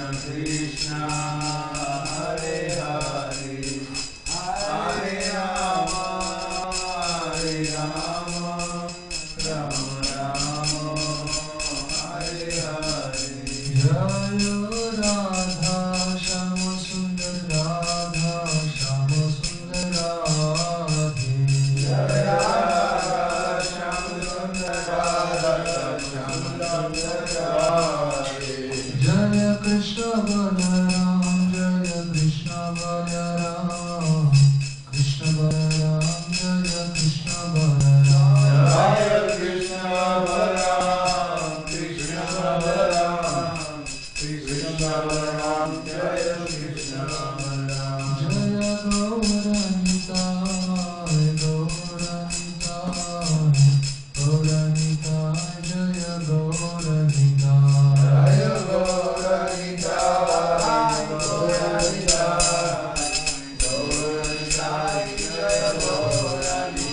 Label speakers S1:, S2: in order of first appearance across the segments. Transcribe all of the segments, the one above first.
S1: Krishna, Hare Hare, Hare Rama, Hare Rama, Rama Rama, Hare Hare. Jaya Radha Shama Sundar Radha Shama Sundar Radhe. Jaya Radha Shama Sundar Radha Shama Sundar Radhe. Jaya Krishna Balaram, Jaya Krishna Balaram, Krishna Balaram, Jaya Krishna Balaram. Jaya Krishna Balaram, Krishna Balaram, Krishna Balaram, Jaya Krishna Balaram. Jaya Gauranita, Gauranita, Gauranita, Jaya Gauranita. Jaya Gauranita, Gauranita, Gauranita, Jaya Gauranita.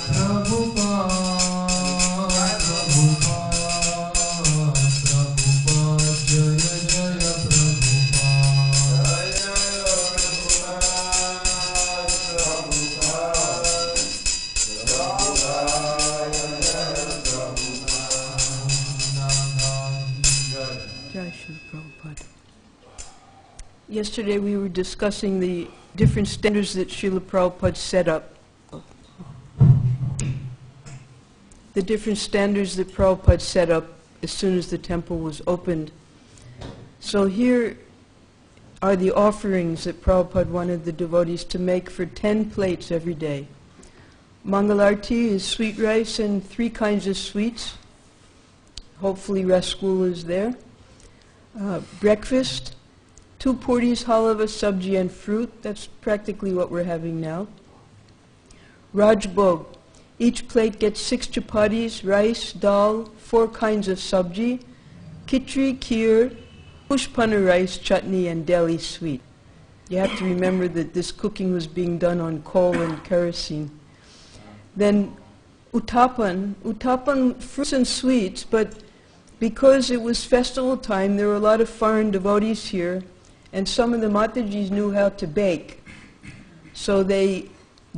S1: Prabhupada, Prabhupada, Prabhupada, Jaya Jaya Prabhupada. Jaya Jai Shri Prabhupada. Yesterday we were discussing the different standards that Srila Prabhupada set up. The different standards that Prabhupada set up as soon as the temple was opened. So here are the offerings that Prabhupada wanted the devotees to make for 10 plates every day. Mangalarti is sweet rice and 3 kinds of sweets. Hopefully rasgula is there. Breakfast, 2 puris, halava, sabji and fruit. That's practically what we're having now. Rajbhog. Each plate gets 6 chapatis, rice, dal, 4 kinds of sabji, khichdi, kheer, pushpana rice, chutney and Delhi sweet. You have to remember that this cooking was being done on coal and kerosene. Then Uttapan, fruits and sweets, but because it was festival time, there were a lot of foreign devotees here, and some of the Matajis knew how to bake. So they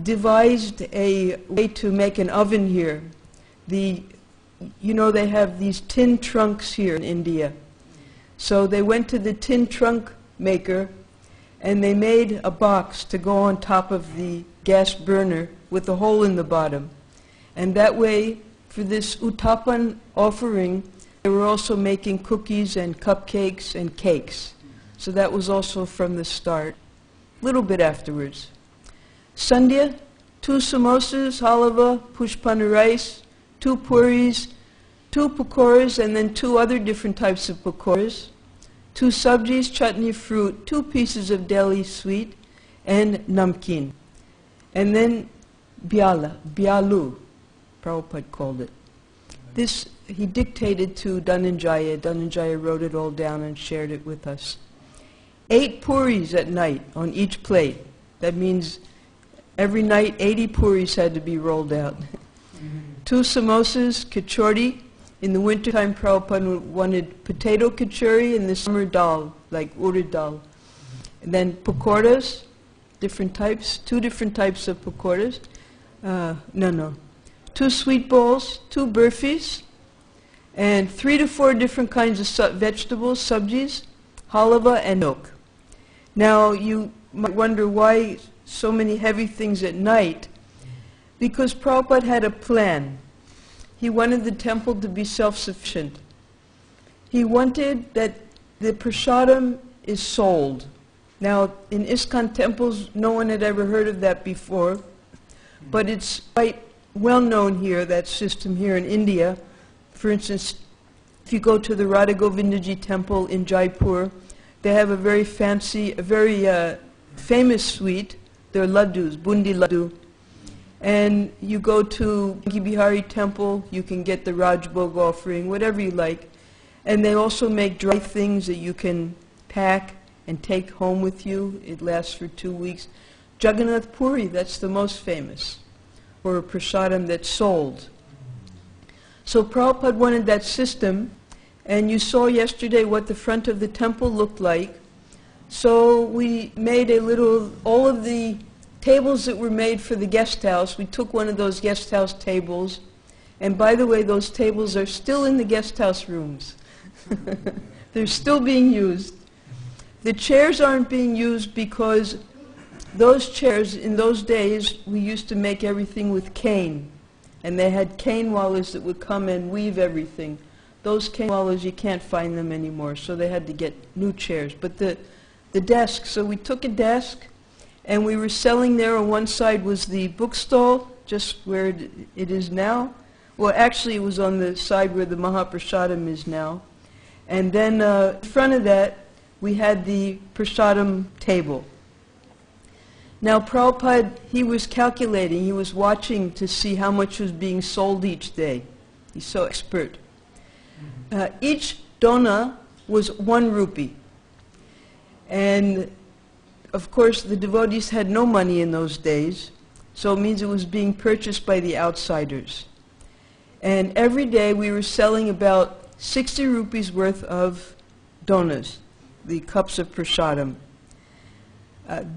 S1: devised a way to make an oven here. They have these tin trunks here in India. So they went to the tin trunk maker, and they made a box to go on top of the gas burner with a hole in the bottom. And that way, for this Uttapan offering, they were also making cookies and cupcakes and cakes. So that was also from the start, a little bit afterwards. Sandhya, 2 samosas, halava, pushpana rice, 2 puris, 2 pakoras, and then 2 other different types of pakoras, 2 sabjis, chutney, fruit, 2 pieces of Delhi sweet, and namkeen. And then Byalu, Prabhupada called it. This he dictated to Dhananjaya. Dhananjaya wrote it all down and shared it with us. 8 puris at night on each plate. That means every night 80 puris had to be rolled out. 2 samosas, kachori. In the wintertime, Prabhupada wanted potato kachori, in the summer dal, like urad dal. And then pakoras, different types, 2 different types of pakoras. 2 sweet bowls, 2 burfis, and 3 to 4 different kinds of vegetables, sabjis, halava, and milk. Now, you might wonder why so many heavy things at night. Because Prabhupada had a plan. He wanted the temple to be self-sufficient. He wanted that the prasadam is sold. Now, in Iskcon temples, no one had ever heard of that before, but it's quite well known here, that system here in India. For instance, if you go to the Radha Govindaji temple in Jaipur, they have a very fancy, a very famous sweet. They're laddus, bundi laddu. And you go to Banki Bihari temple, you can get the Rajbhog offering, whatever you like. And they also make dry things that you can pack and take home with you. It lasts for 2 weeks. Jagannath Puri, that's the most famous, or a prasadam that's sold. So Prabhupada wanted that system, And you saw yesterday what the front of the temple looked like. So we made all of the tables that were made for the guest house, we took one of those guest house tables, and by the way, those tables are still in the guest house rooms. They're still being used. The chairs aren't being used because those chairs, in those days, we used to make everything with cane. And they had cane wallers that would come and weave everything. Those cane wallers, you can't find them anymore, so they had to get new chairs. But the desk, so we took a desk, and we were selling there. On one side was the bookstall, just where it is now. Well, actually, it was on the side where the Mahaprasadam is now. And then in front of that, we had the Prasadam table. Now, Prabhupada, he was calculating, he was watching to see how much was being sold each day. He's so expert. Each dona was 1 rupee. And, of course, the devotees had no money in those days, so it means it was being purchased by the outsiders. And every day we were selling about 60 rupees worth of donas, the cups of prasadam.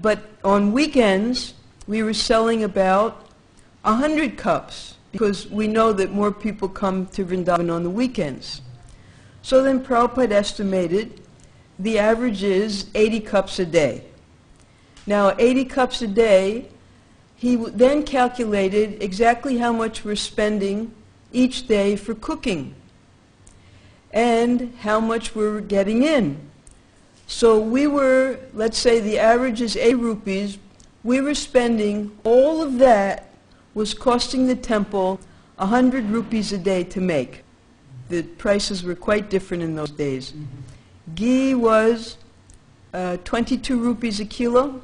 S1: But on weekends, we were selling about 100 cups, because we know that more people come to Vrindavan on the weekends. So then Prabhupada estimated the average is 80 cups a day. Now, 80 cups a day, he then calculated exactly how much we're spending each day for cooking and how much we're getting in. So we were, let's say the average is 8 rupees, we were spending, all of that was costing the temple 100 rupees a day to make. The prices were quite different in those days. Ghee was 22 rupees a kilo.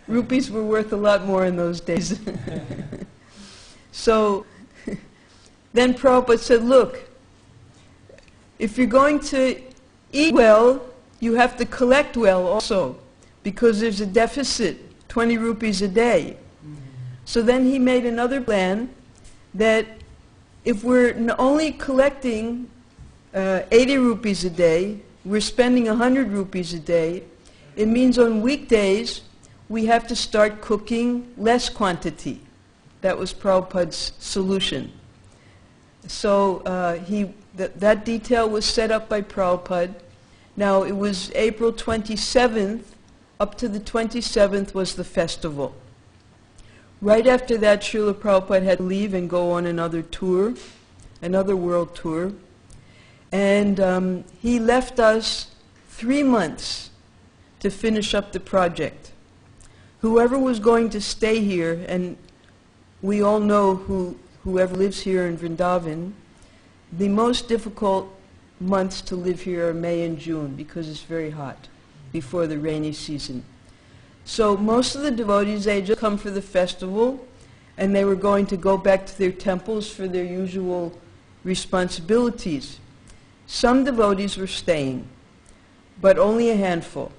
S1: Rupees were worth a lot more in those days. So then Prabhupada said, look, if you're going to eat well, you have to collect well also, because there's a deficit, 20 rupees a day. So then he made another plan that if we're only collecting 80 rupees a day, we're spending 100 rupees a day, it means on weekdays we have to start cooking less quantity. That was Prabhupada's solution. So that detail was set up by Prabhupada. Now it was April 27th, up to the 27th was the festival. Right after that, Srila Prabhupada had to leave and go on another tour, another world tour. And he left us 3 months to finish up the project. Whoever was going to stay here, and we all know whoever lives here in Vrindavan, the most difficult months to live here are May and June because it's very hot before the rainy season. So most of the devotees, they just come for the festival, and they were going to go back to their temples for their usual responsibilities. Some devotees were staying, but only a handful.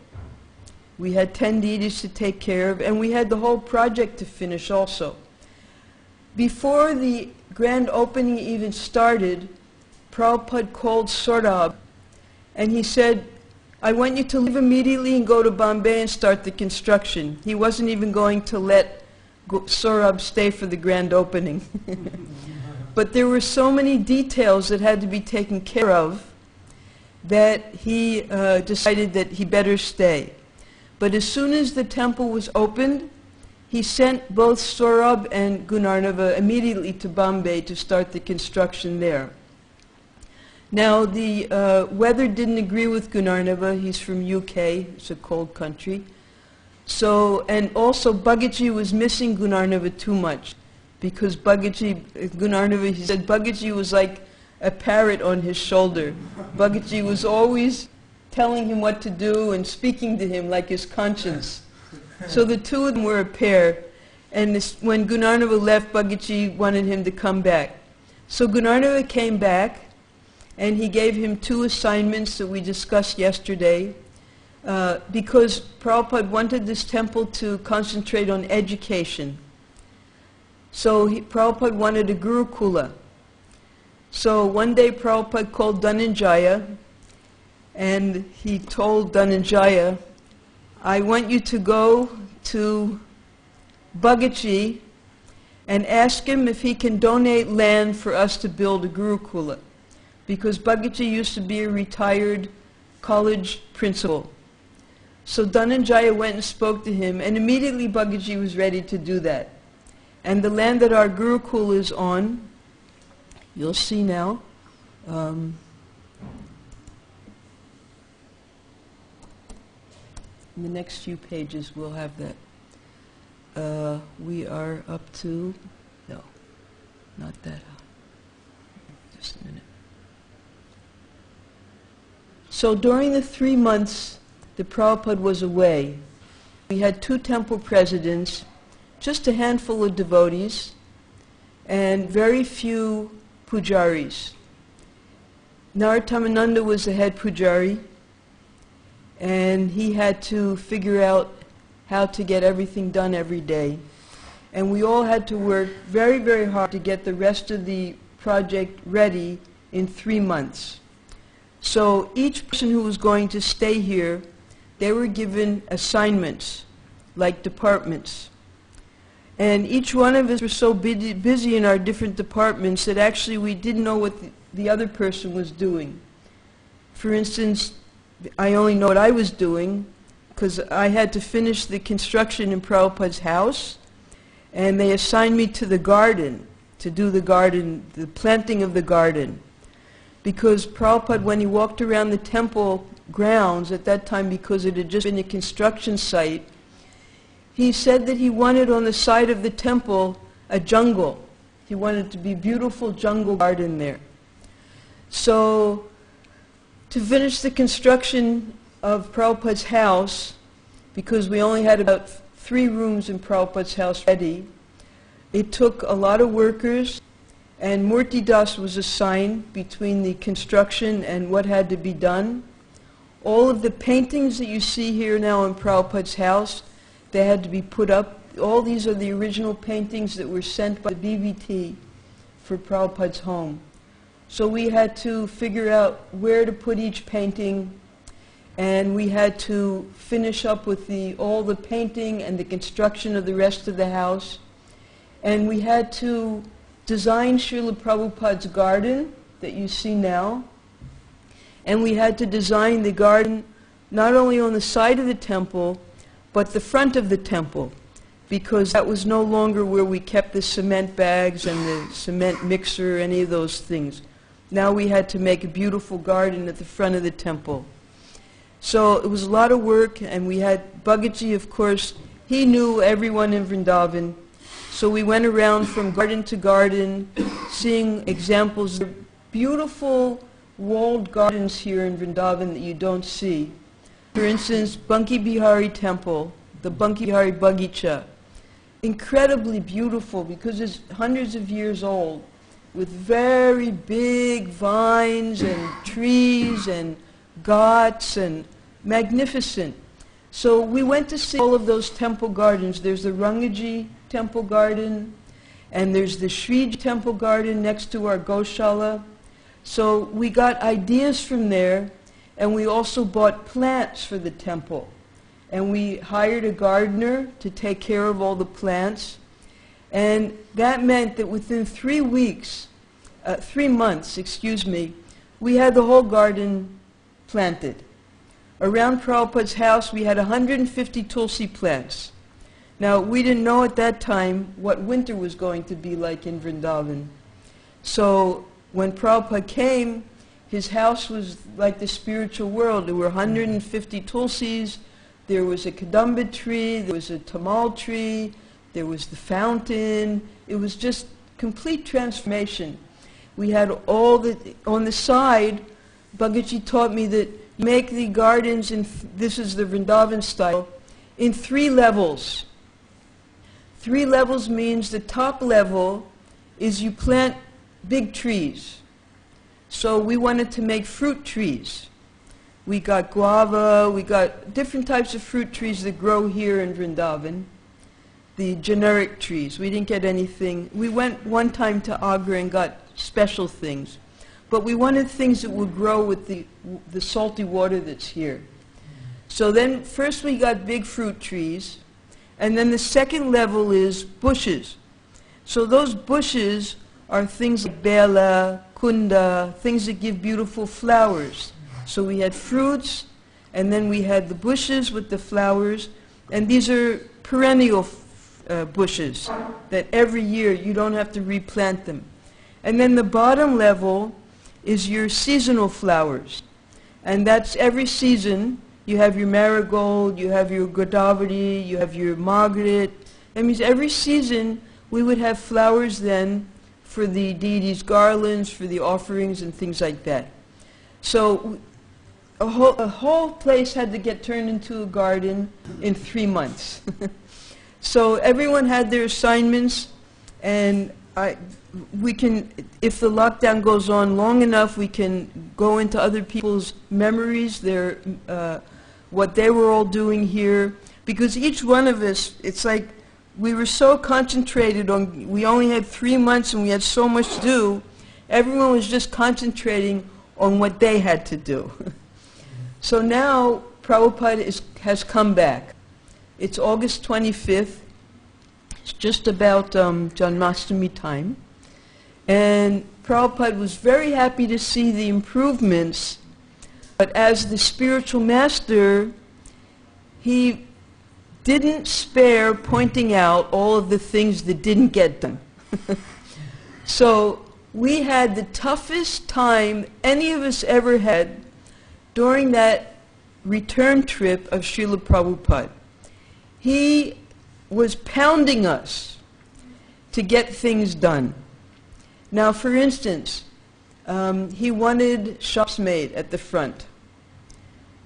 S1: We had 10 deities to take care of, and we had the whole project to finish also. Before the grand opening even started, Prabhupada called Saurabh, and he said, I want you to leave immediately and go to Bombay and start the construction. He wasn't even going to let Saurabh stay for the grand opening. But there were so many details that had to be taken care of that he decided that he better stay. But as soon as the temple was opened, he sent both Saurabh and Gunarnava immediately to Bombay to start the construction there. Now, the weather didn't agree with Gunarnava. He's from UK. It's a cold country. So, and also Bhagaji was missing Gunarnava too much, because Gunarnava, he said Bhagaji was like a parrot on his shoulder. Bhagaji was always telling him what to do and speaking to him like his conscience. So the two of them were a pair. And when Gunarnava left, Bhagaji wanted him to come back. So Gunarnava came back, and he gave him 2 assignments that we discussed yesterday, because Prabhupada wanted this temple to concentrate on education. So Prabhupada wanted a Gurukula. So one day Prabhupada called Dhananjaya, and he told Dhananjaya, I want you to go to Bhagaji and ask him if he can donate land for us to build a Gurukula. Because Bhagaji used to be a retired college principal. So Dhananjaya went and spoke to him, and immediately Bhagaji was ready to do that. And the land that our Gurukula is on, you'll see now, in the next few pages we'll have that. We are up to, no, not that. Just a minute. So during the 3 months that Prabhupada was away, we had 2 temple presidents, just a handful of devotees, and very few pujaris. Narottamananda was the head pujari, and he had to figure out how to get everything done every day. And we all had to work very, very hard to get the rest of the project ready in 3 months. So each person who was going to stay here, they were given assignments, like departments. And each one of us were so busy in our different departments that actually we didn't know what the other person was doing. For instance, I only know what I was doing because I had to finish the construction in Prabhupada's house, and they assigned me to the garden, to do the garden, the planting of the garden. Because Prabhupada, when he walked around the temple grounds at that time, because it had just been a construction site, he said that he wanted on the side of the temple a jungle. He wanted it to be a beautiful jungle garden there. So, to finish the construction of Prabhupada's house, because we only had about 3 rooms in Prabhupada's house ready, it took a lot of workers, and Murti Das was assigned between the construction and what had to be done. All of the paintings that you see here now in Prabhupada's house, they had to be put up. All these are the original paintings that were sent by the BVT for Prabhupada's home. So we had to figure out where to put each painting, and we had to finish up with all the painting and the construction of the rest of the house. And we had to design Srila Prabhupada's garden that you see now. And we had to design the garden not only on the side of the temple, but the front of the temple, because that was no longer where we kept the cement bags and the cement mixer, any of those things. Now we had to make a beautiful garden at the front of the temple. So it was a lot of work, and we had Bhagaji, of course, he knew everyone in Vrindavan. So we went around from garden to garden, seeing examples of beautiful walled gardens here in Vrindavan that you don't see. For instance, Banki Bihari Temple, the Banki Bihari Bagicha. Incredibly beautiful because it's hundreds of years old, with very big vines and trees and ghats and magnificent. So we went to see all of those temple gardens. There's the Rangaji Temple Garden, and there's the Shriji Temple Garden next to our Goshala. So we got ideas from there, and we also bought plants for the temple. And we hired a gardener to take care of all the plants. And that meant that within 3 months, we had the whole garden planted. Around Prabhupada's house, we had 150 tulsi plants. Now, we didn't know at that time what winter was going to be like in Vrindavan. So when Prabhupada came, his house was like the spiritual world. There were 150 tulsis, there was a kadamba tree, there was a tamal tree, there was the fountain. It was just complete transformation. We had all on the side, Bhagaji taught me that you make the gardens, this is the Vrindavan style, in 3 levels. 3 levels means the top level is you plant big trees. So we wanted to make fruit trees. We got guava, we got different types of fruit trees that grow here in Vrindavan. The generic trees. We didn't get anything. We went one time to Agra and got special things. but we wanted things that would grow with the salty water that's here. So then first we got big fruit trees, and then the second level is bushes. So those bushes are things like bela, kunda, things that give beautiful flowers. So we had fruits, and then we had the bushes with the flowers, and these are perennial bushes that every year you don't have to replant them. And then the bottom level is your seasonal flowers, and that's every season. You have your marigold, you have your godavari, you have your margaret. That means every season we would have flowers then for the deities' garlands, for the offerings and things like that. So a whole place had to get turned into a garden in 3 months. So everyone had their assignments, and we can, if the lockdown goes on long enough, we can go into other people's memories, their what they were all doing here, because each one of us, it's like we were so concentrated on, we only had 3 months and we had so much to do, everyone was just concentrating on what they had to do. So now Prabhupada has come back. It's August 25th, it's just about Janmashtami time, and Prabhupada was very happy to see the improvements. But as the spiritual master, he didn't spare pointing out all of the things that didn't get done. So we had the toughest time any of us ever had during that return trip of Srila Prabhupada. He was pounding us to get things done. Now, for instance, he wanted shops made at the front.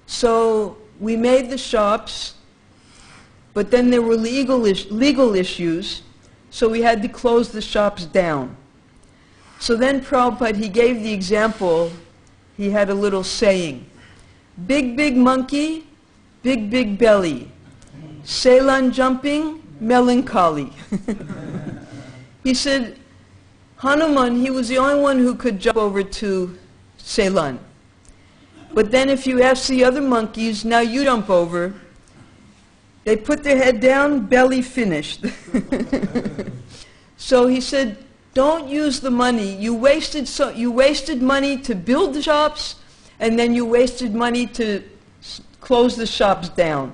S1: So we made the shops, but then there were legal issues, so we had to close the shops down. So then Prabhupada, he gave the example, he had a little saying, big, big monkey, big, big belly, Ceylon jumping, melancholy. He said, Hanuman, he was the only one who could jump over to Ceylon. But then if you ask the other monkeys, now you jump over, they put their head down, belly finished. So he said, don't use the money. You wasted money to build the shops, and then you wasted money to close the shops down.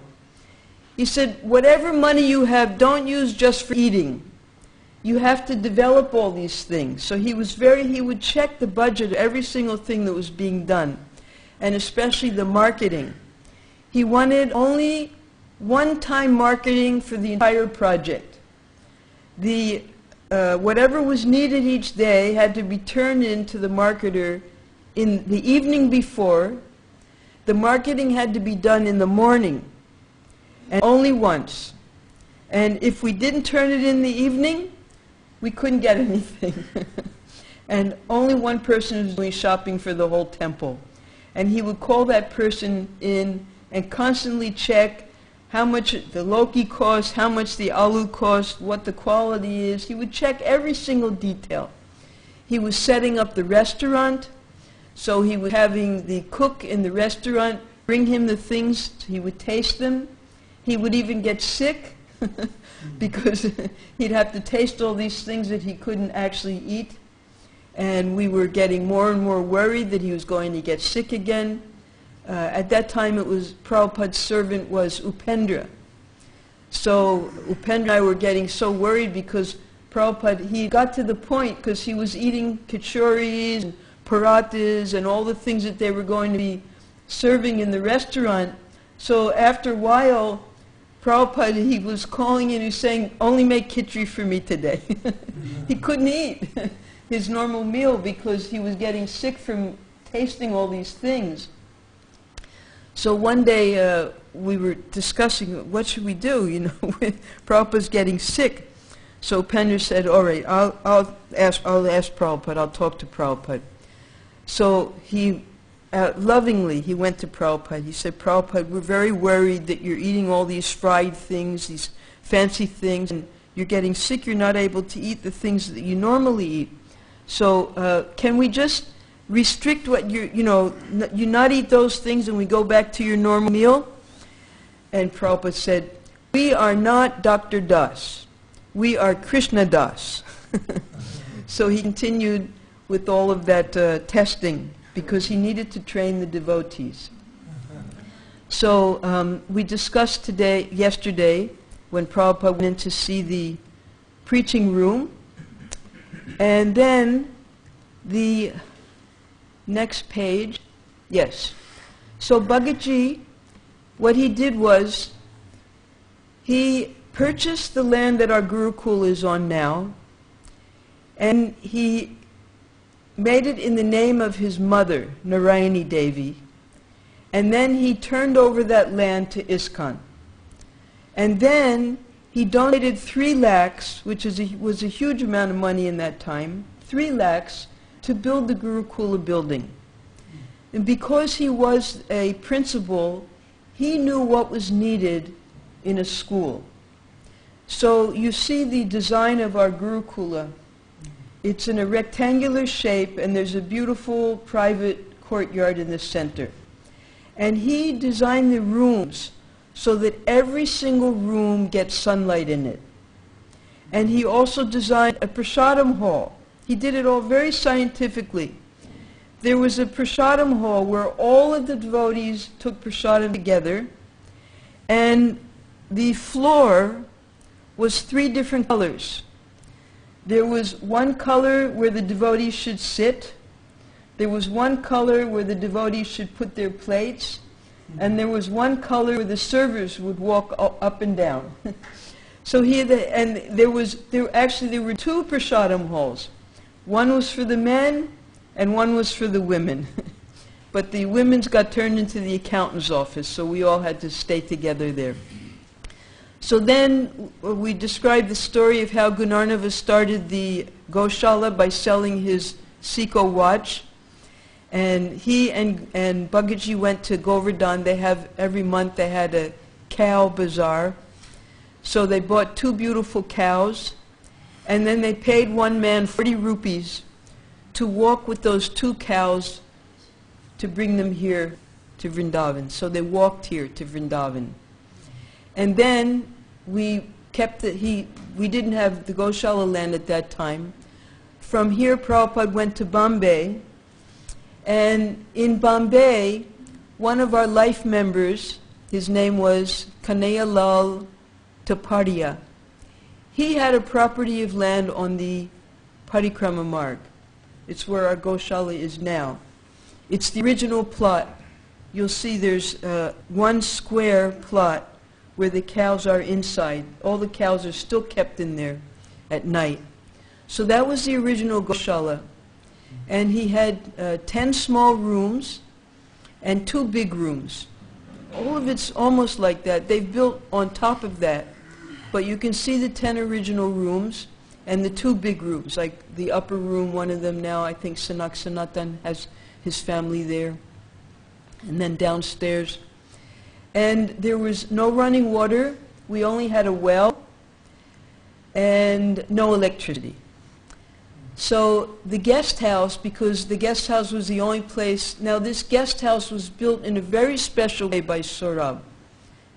S1: He said, whatever money you have, don't use just for eating. You have to develop all these things. So he would check the budget of every single thing that was being done, and especially the marketing. He wanted only one-time marketing for the entire project. Whatever was needed each day had to be turned into the marketer in the evening before. The marketing had to be done in the morning, and only once. And if we didn't turn it in the evening, we couldn't get anything. And only one person was doing shopping for the whole temple. And he would call that person in and constantly check how much the loki cost, how much the aloo cost, what the quality is. He would check every single detail. He was setting up the restaurant, so he was having the cook in the restaurant bring him the things, he would taste them. He would even get sick because he'd have to taste all these things that he couldn't actually eat. And we were getting more and more worried that he was going to get sick again. At that time, it was Prabhupada's servant was Upendra. So Upendra and I were getting so worried because Prabhupada, he got to the point because he was eating kachoris and parathas and all the things that they were going to be serving in the restaurant. So after a while, Prabhupada, he was calling in, he was saying, only make khichdi for me today. He couldn't eat his normal meal because he was getting sick from tasting all these things. So one day we were discussing, what should we do, you know, Prabhupada's getting sick. So Pendra said, all right, I'll ask Prabhupada, I'll talk to Prabhupada. So he, lovingly, he went to Prabhupada. He said, Prabhupada, we're very worried that you're eating all these fried things, these fancy things, and you're getting sick, you're not able to eat the things that you normally eat. So can we just restrict what you not eat those things and we go back to your normal meal? And Prabhupada said, we are not Dr. Das. We are Krishna Das. So he continued with all of that testing because he needed to train the devotees. So we discussed yesterday, when Prabhupada went in to see the preaching room, and then the next page, yes. So Bhagavad, what he did was, he purchased the land that our Gurukul is on now, and he made it in the name of his mother, Narayani Devi, and then he turned over that land to Iskcon. And then he donated 3 lakhs, which was a huge amount of money in that time, 3 lakhs, to build the Gurukula building. And because he was a principal, he knew what was needed in a school. So you see the design of our Gurukula. It's in a rectangular shape, and there's a beautiful private courtyard in the center. And he designed the rooms so that every single room gets sunlight in it. And he also designed a prasadam hall. He did it all very scientifically. There was a prasadam hall where all of the devotees took prasadam together, and the floor was 3 different colors. There was one color where the devotees should sit, there was one color where the devotees should put their plates, and there was one color where the servers would walk up and down. So there were 2 prasadam halls. One was for the men, and one was for the women. But the women's got turned into the accountant's office, so we all had to stay together there. So then we described the story of how Gunarnava started the Goshala by selling his Seiko watch. And he and Bhagaji went to Govardhan. Every month they had a cow bazaar. So they bought 2 beautiful cows, and then they paid one man 40 rupees to walk with those 2 cows to bring them here to Vrindavan. So they walked here to Vrindavan. And then we didn't have the Goshala land at that time. From here, Prabhupada went to Bombay, and in Bombay, one of our life members, his name was Kanhaiya Lal Tapadia. He had a property of land on the Parikrama Marg. It's where our Goshala is now. It's the original plot. You'll see there's 1 square plot where the cows are inside. All the cows are still kept in there at night. So that was the original Goshala. And he had 10 small rooms and 2 big rooms. All of it's almost like that. They've built on top of that. But you can see the 10 original rooms and the 2 big rooms. Like the upper room, one of them now, I think Sanak Sanatan has his family there. And then downstairs. And there was no running water. We only had a well and no electricity. So the guest house, because the guest house was the only place, now this guest house was built in a very special way by Saurabh.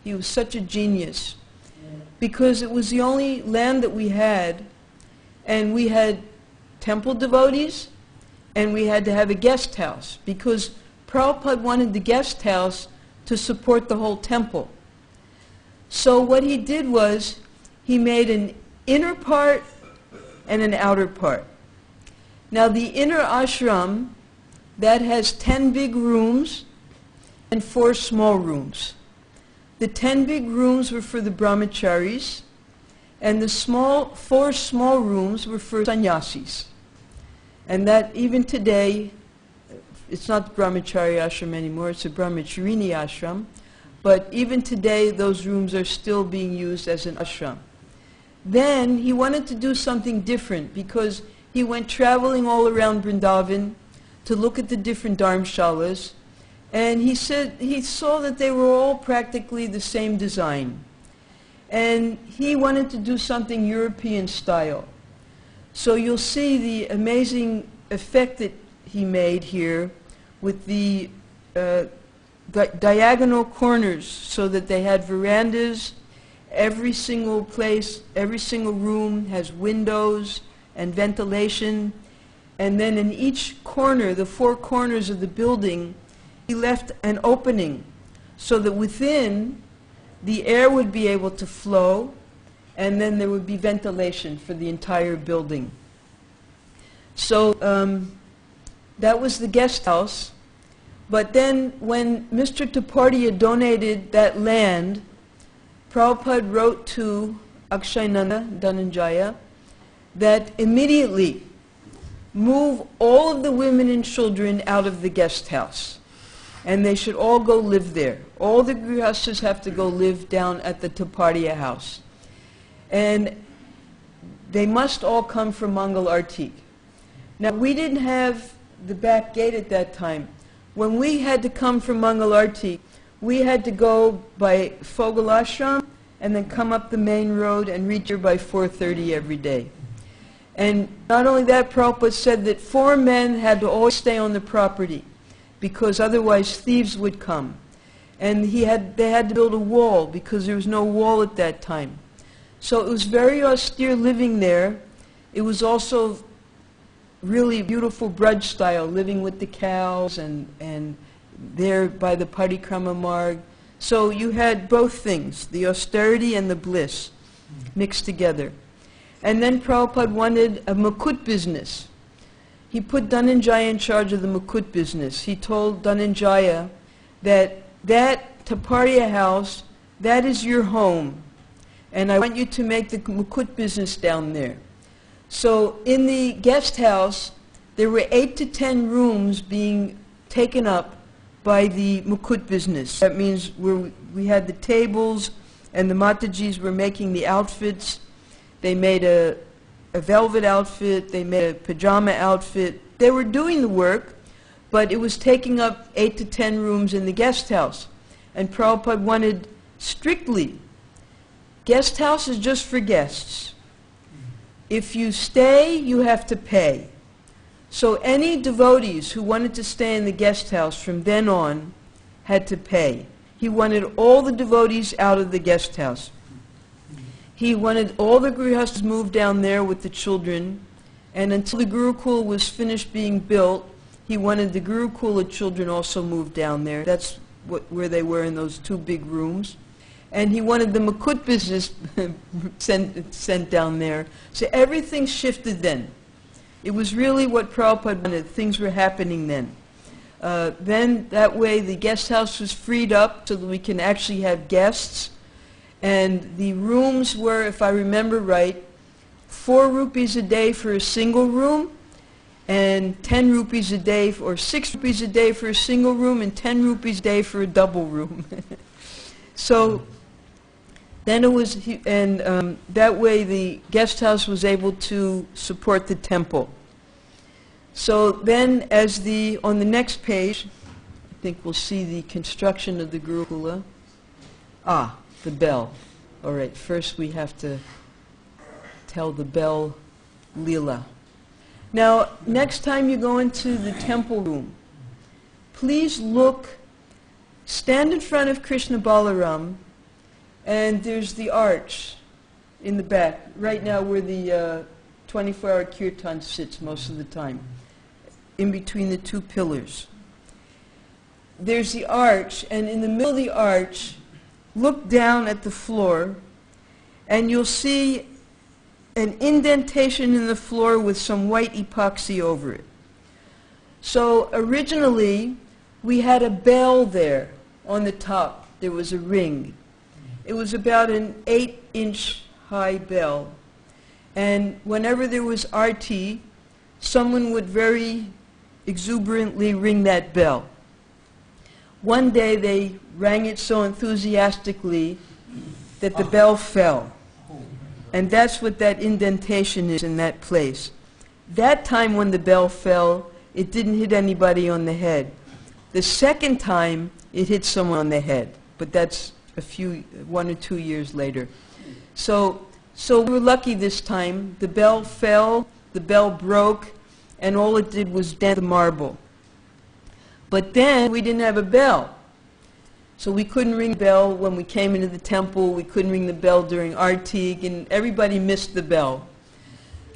S1: He was such a genius. Because it was the only land that we had, and we had temple devotees, and we had to have a guest house, because Prabhupada wanted the guest house to support the whole temple. So what he did was, he made an inner part and an outer part. Now the inner ashram, that has 10 big rooms and 4 small rooms. The 10 big rooms were for the brahmacharis, and the 4 small rooms were for sannyasis. And that even today, it's not the brahmachari ashram anymore, it's a brahmacharini ashram, but even today those rooms are still being used as an ashram. Then he wanted to do something different, because he went traveling all around Vrindavan to look at the different dharmshalas, and he said he saw that they were all practically the same design. And he wanted to do something European style. So you'll see the amazing effect that he made here with the diagonal corners so that they had verandas. Every single place, every single room has windows and ventilation. And then in each corner, the four corners of the building, he left an opening so that within the air would be able to flow, and then there would be ventilation for the entire building. So that was the guest house. But then when Mr. Tapardia donated that land, Prabhupada wrote to Akshayananda Dhananjaya that immediately move all of the women and children out of the guest house, and they should all go live there. All the grihastas have to go live down at the Tapardia house. And they must all come for Mangal Arti. Now, we didn't have the back gate at that time. When we had to come for Mangal Arti, we had to go by Fogel Ashram and then come up the main road and reach here by 4:30 every day. And not only that, Prabhupada said that 4 men had to always stay on the property because otherwise thieves would come. And they had to build a wall because there was no wall at that time. So it was very austere living there. It was also really beautiful Braj style, living with the cows and there by the Parikrama Marg. So you had both things, the austerity and the bliss mixed together. And then Prabhupada wanted a mukut business. He put Dhananjaya in charge of the mukut business. He told Dhananjaya that Tapardia house, that is your home, and I want you to make the mukut business down there. So in the guest house, there were 8 to 10 rooms being taken up by the mukut business. That means we had the tables, and the Matajis were making the outfits. They made a velvet outfit, they made a pajama outfit. They were doing the work, but it was taking up 8 to 10 rooms in the guest house. And Prabhupada wanted strictly, guest house is just for guests. If you stay, you have to pay. So any devotees who wanted to stay in the guest house from then on had to pay. He wanted all the devotees out of the guest house. He wanted all the grihastas moved down there with the children, and until the Gurukul was finished being built, he wanted the Gurukula children also moved down there. That's where they were in those 2 big rooms. And he wanted the mukut business sent down there. So everything shifted then. It was really what Prabhupada wanted. Things were happening then. Then that way the guest house was freed up so that we can actually have guests. And the rooms were, if I remember right, 4 rupees a day for a single room, and 10 rupees a day, or 6 rupees a day for a single room, and 10 rupees a day for a double room. So then it was, that way the guest house was able to support the temple. So then on the next page, I think we'll see the construction of the Gurukula. The bell. All right, first we have to tell the bell lila. Now, next time you go into the temple room, please stand in front of Krishna Balaram, and there's the arch in the back, right now where the 24-hour kirtan sits most of the time, in between the 2 pillars. There's the arch, and in the middle of the arch, look down at the floor, and you'll see an indentation in the floor with some white epoxy over it. So originally, we had a bell there on the top. There was a ring. It was about an 8-inch high bell. And whenever there was arti, someone would very exuberantly ring that bell. One day they rang it so enthusiastically that the bell fell. And that's what that indentation is in that place. That time when the bell fell, it didn't hit anybody on the head. The second time, it hit someone on the head. But that's 1 or 2 years later. So we were lucky this time. The bell fell, the bell broke, and all it did was dent the marble. But then we didn't have a bell. So we couldn't ring the bell when we came into the temple, we couldn't ring the bell during Artik, and everybody missed the bell.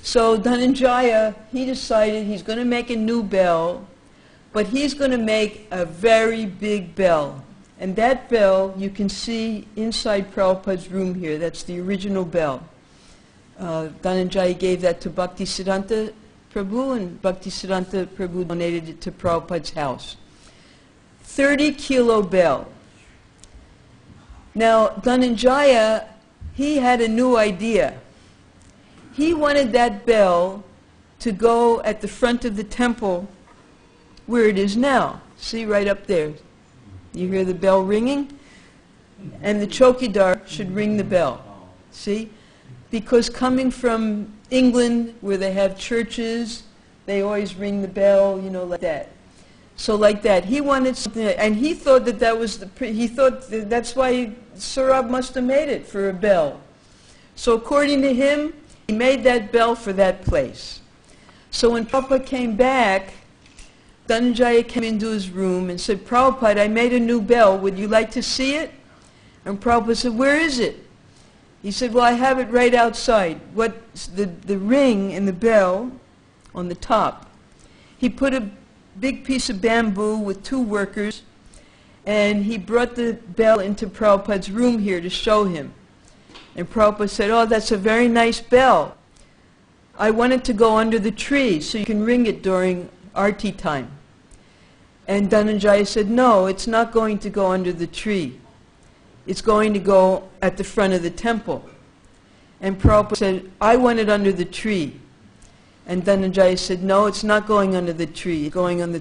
S1: So Dhananjaya, he decided he's going to make a new bell, but he's going to make a very big bell. And that bell you can see inside Prabhupada's room here. That's the original bell. Dhananjaya gave that to Bhaktisiddhanta Prabhu, and Bhaktisiddhanta Prabhu donated it to Prabhupada's house. 30-kilo bell. Now, Dhananjaya, he had a new idea. He wanted that bell to go at the front of the temple where it is now. See, right up there. You hear the bell ringing? And the chowkidar should ring the bell. See? Because coming from England, where they have churches, they always ring the bell, you know, like that. So like that. He wanted something, and he thought that was that's why Saurabh must have made it for a bell. So according to him, he made that bell for that place. So when Prabhupada came back, Dhananjaya came into his room and said, Prabhupada, I made a new bell. Would you like to see it? And Prabhupada said, where is it? He said, well, I have it right outside. What's the ring and the bell on the top. He put a big piece of bamboo with 2 workers, and he brought the bell into Prabhupada's room here to show him. And Prabhupada said, oh, that's a very nice bell. I want it to go under the tree so you can ring it during Arti time. And Dhananjaya said, no, it's not going to go under the tree. It's going to go at the front of the temple. And Prabhupada said, I want it under the tree. And Dhananjaya said, no, it's not going under the tree, it's going on the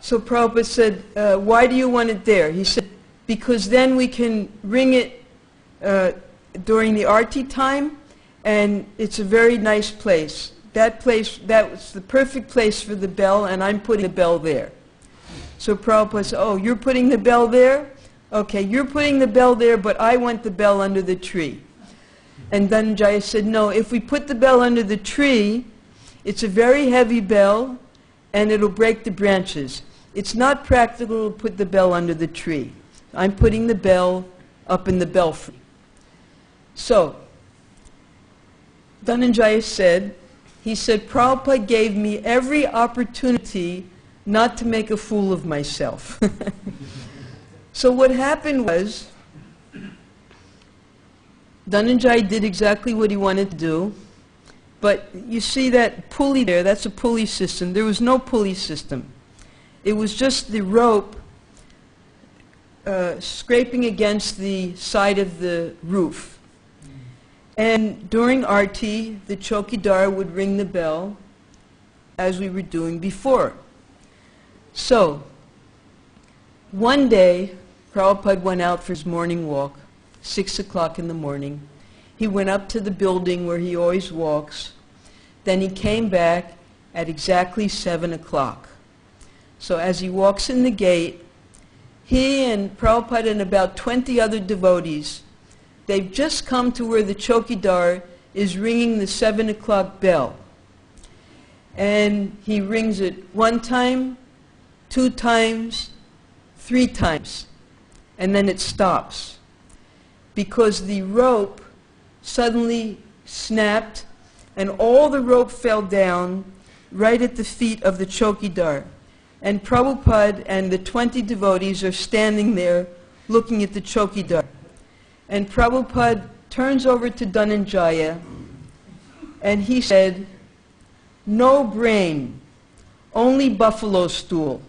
S1: So Prabhupada said, why do you want it there? He said, because then we can ring it during the Arti time, and it's a very nice place. That was the perfect place for the bell, and I'm putting the bell there. So Prabhupada said, oh, you're putting the bell there? Okay, you're putting the bell there, but I want the bell under the tree. And Dhananjaya said, no, if we put the bell under the tree, it's a very heavy bell, and it'll break the branches. It's not practical to put the bell under the tree. I'm putting the bell up in the belfry. So, Dhananjaya said, he said, Prabhupada gave me every opportunity not to make a fool of myself. So what happened was, Dhananjaya did exactly what he wanted to do, but you see that pulley there, that's a pulley system. There was no pulley system. It was just the rope scraping against the side of the roof. And during Arti, the chowkidar would ring the bell, as we were doing before. So, one day, Prabhupada went out for his morning walk, 6 o'clock in the morning. He went up to the building where he always walks. Then he came back at exactly 7 o'clock. So as he walks in the gate, he and Prabhupada and about 20 other devotees, they've just come to where the chowkidar is ringing the 7 o'clock bell. And he rings it 1 time, 2 times, 3 times, and then it stops. Because the rope suddenly snapped, and all the rope fell down right at the feet of the chowkidar. And Prabhupada and the 20 devotees are standing there looking at the chowkidar. And Prabhupada turns over to Dhananjaya, and he said, no brain, only buffalo stool.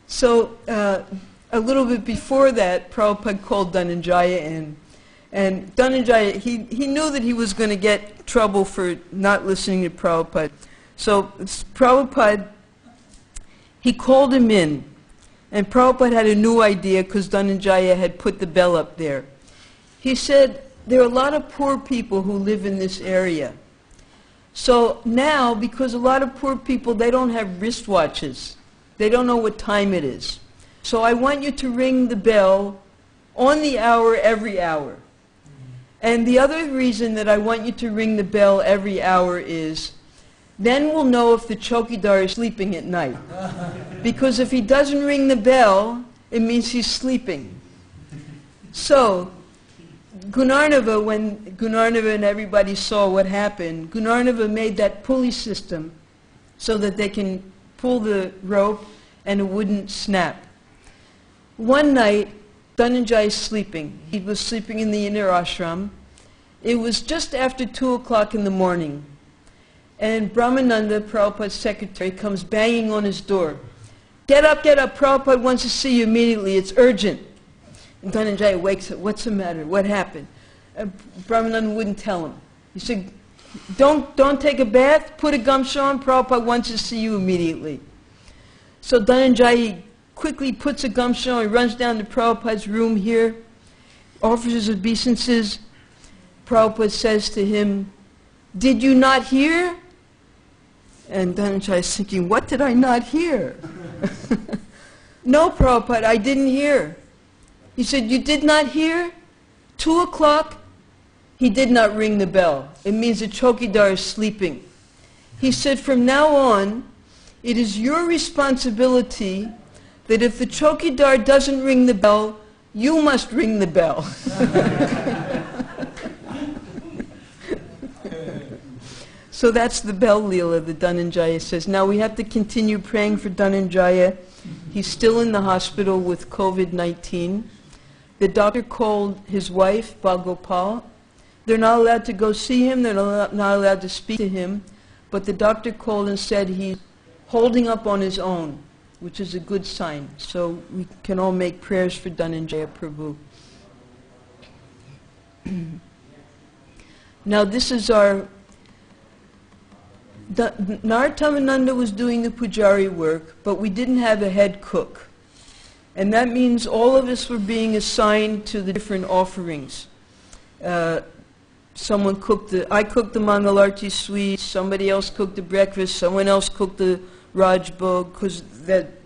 S1: So a little bit before that, Prabhupada called Dhananjaya in. And Dhananjaya, he knew that he was going to get trouble for not listening to Prabhupada. So Prabhupada, he called him in. And Prabhupada had a new idea because Dhananjaya had put the bell up there. He said, there are a lot of poor people who live in this area. So now, because a lot of poor people, they don't have wristwatches. They don't know what time it is. So I want you to ring the bell on the hour, every hour. And the other reason that I want you to ring the bell every hour is, then we'll know if the chowkidar is sleeping at night. Because if he doesn't ring the bell, it means he's sleeping. So, Gunarnava, when Gunarnava and everybody saw what happened, Gunarnava made that pulley system so that they can pull the rope and it wouldn't snap. One night, Dhananjay is sleeping. He was sleeping in the inner ashram. It was just after 2 o'clock in the morning. And Brahmananda, Prabhupada's secretary, comes banging on his door. Get up, Prabhupada wants to see you immediately, it's urgent. And Dhananjaya wakes up, what's the matter, what happened? Brahmananda wouldn't tell him. He said, don't take a bath, put a gamcha on, Prabhupada wants to see you immediately. So Dhananjaya quickly puts a gamcha on, he runs down to Prabhupada's room here, offers his obeisances. Prabhupada says to him, did you not hear? And Dhananjaya is thinking, what did I not hear? No, Prabhupada, I didn't hear. He said, you did not hear? 2 o'clock? He did not ring the bell. It means the chowkidar is sleeping. He said, from now on, it is your responsibility that if the chowkidar doesn't ring the bell, you must ring the bell. So that's the bell lila that Dhananjaya says. Now we have to continue praying for Dhananjaya. He's still in the hospital with COVID-19. The doctor called his wife, Balgopal. They're not allowed to go see him. They're not allowed to speak to him. But the doctor called and said he's holding up on his own, which is a good sign. So we can all make prayers for Dhananjaya Prabhu. Now this is our... Narottam was doing the pujari work, but we didn't have a head cook. And that means all of us were being assigned to the different offerings. I cooked the Mangalarti sweets, somebody else cooked the breakfast, someone else cooked the Rajbhog, because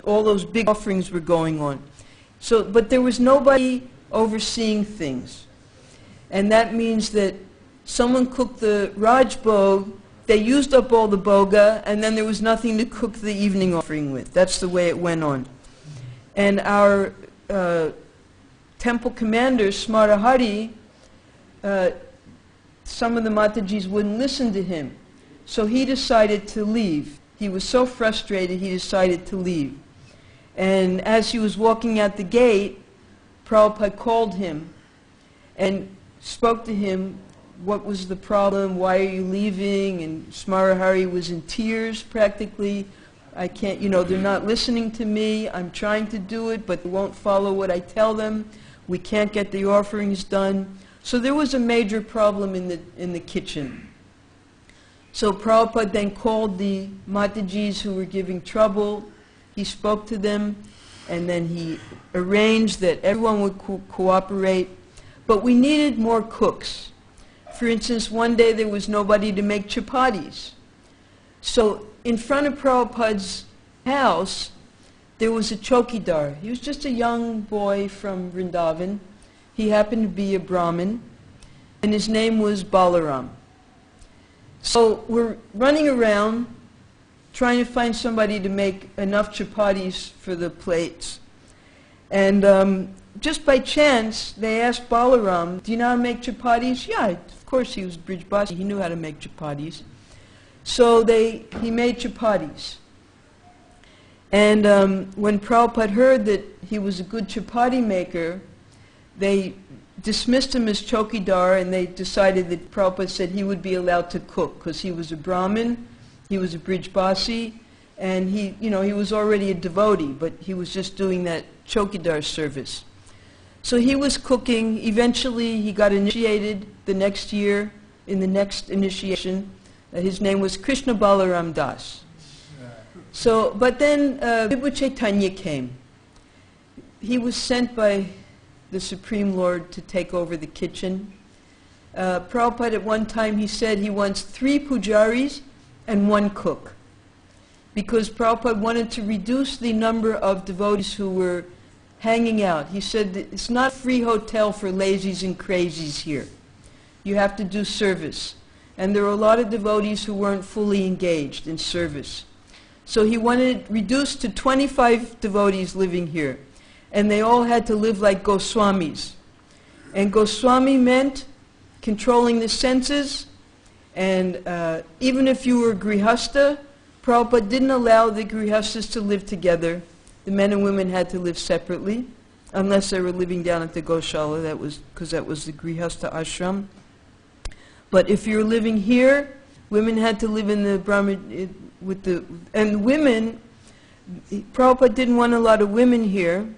S1: all those big offerings were going on. So, but there was nobody overseeing things. And that means that someone cooked the Rajbhog, they used up all the boga, and then there was nothing to cook the evening offering with. That's the way it went on. And our temple commander, Smarahari, some of the Matajis wouldn't listen to him. So he decided to leave. He was so frustrated, he decided to leave. And as he was walking out the gate, Prabhupada called him and spoke to him. What was the problem? Why are you leaving? And Smarahari was in tears practically. I can't, they're not listening to me. I'm trying to do it, but they won't follow what I tell them. We can't get the offerings done. So there was a major problem in the kitchen. So Prabhupada then called the Matajis who were giving trouble. He spoke to them, and then he arranged that everyone would cooperate. But we needed more cooks. For instance, one day there was nobody to make chapatis. So in front of Prabhupada's house, there was a chowkidar. He was just a young boy from Vrindavan. He happened to be a Brahmin, and his name was Balaram. So we're running around trying to find somebody to make enough chapatis for the plates. And just by chance, they asked Balaram, do you know how to make chapatis? Yeah, of course, he was Brijbasi. He knew how to make chapatis. So he made chapatis. And when Prabhupada heard that he was a good chapati maker, they dismissed him as chowkidar, and they decided that Prabhupada said he would be allowed to cook because he was a Brahmin, he was a Brijbasi, and he was already a devotee, but he was just doing that chowkidar service. So he was cooking. Eventually, he got initiated the next year in the next initiation. His name was Krishna Balaram Das. So, but then Vibhu Chaitanya came. He was sent by the Supreme Lord to take over the kitchen. Prabhupada at one time, he said he wants 3 pujaris and 1 cook, because Prabhupada wanted to reduce the number of devotees who were hanging out. He said that it's not a free hotel for lazies and crazies here. You have to do service. And there were a lot of devotees who weren't fully engaged in service. So he wanted it reduced to 25 devotees living here. And they all had to live like Goswamis. And Goswami meant controlling the senses. And even if you were Grihastha, Prabhupada didn't allow the Grihasthas to live together. The men and women had to live separately, unless they were living down at the Goshala, because that was the Grihastha ashram. But if you were living here, women had to live in the and women, Prabhupada didn't want a lot of women here.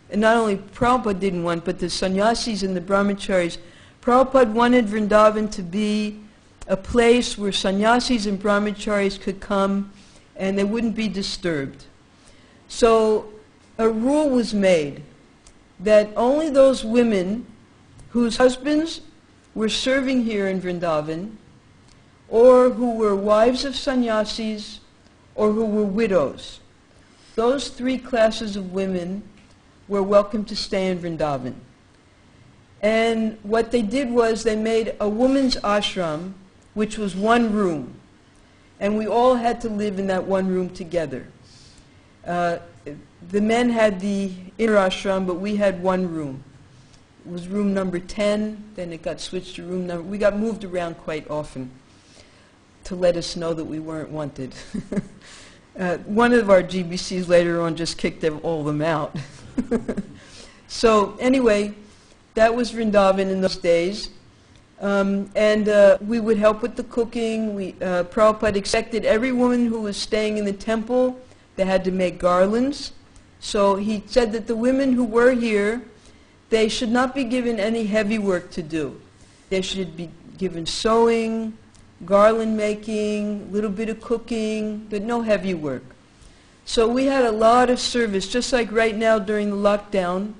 S1: And not only Prabhupada didn't want, but the sannyasis and the brahmacharis. Prabhupada wanted Vrindavan to be a place where sannyasis and brahmacharis could come and they wouldn't be disturbed. So a rule was made that only those women whose husbands were serving here in Vrindavan, or who were wives of sannyasis, or who were widows, those three classes of women were welcome to stay in Vrindavan. And what they did was they made a woman's ashram, which was one room. And we all had to live in that one room together. The men had the inner ashram, but we had one room. It was room number 10, then it got switched to room number... We got moved around quite often to let us know that we weren't wanted. One of our GBCs later on just kicked all of them out. So anyway, that was Vrindavan in those days. We would help with the cooking. Prabhupada expected every woman who was staying in the temple, they had to make garlands. So he said that the women who were here, they should not be given any heavy work to do. They should be given sewing, garland making, a little bit of cooking, but no heavy work. So we had a lot of service, just like right now during the lockdown.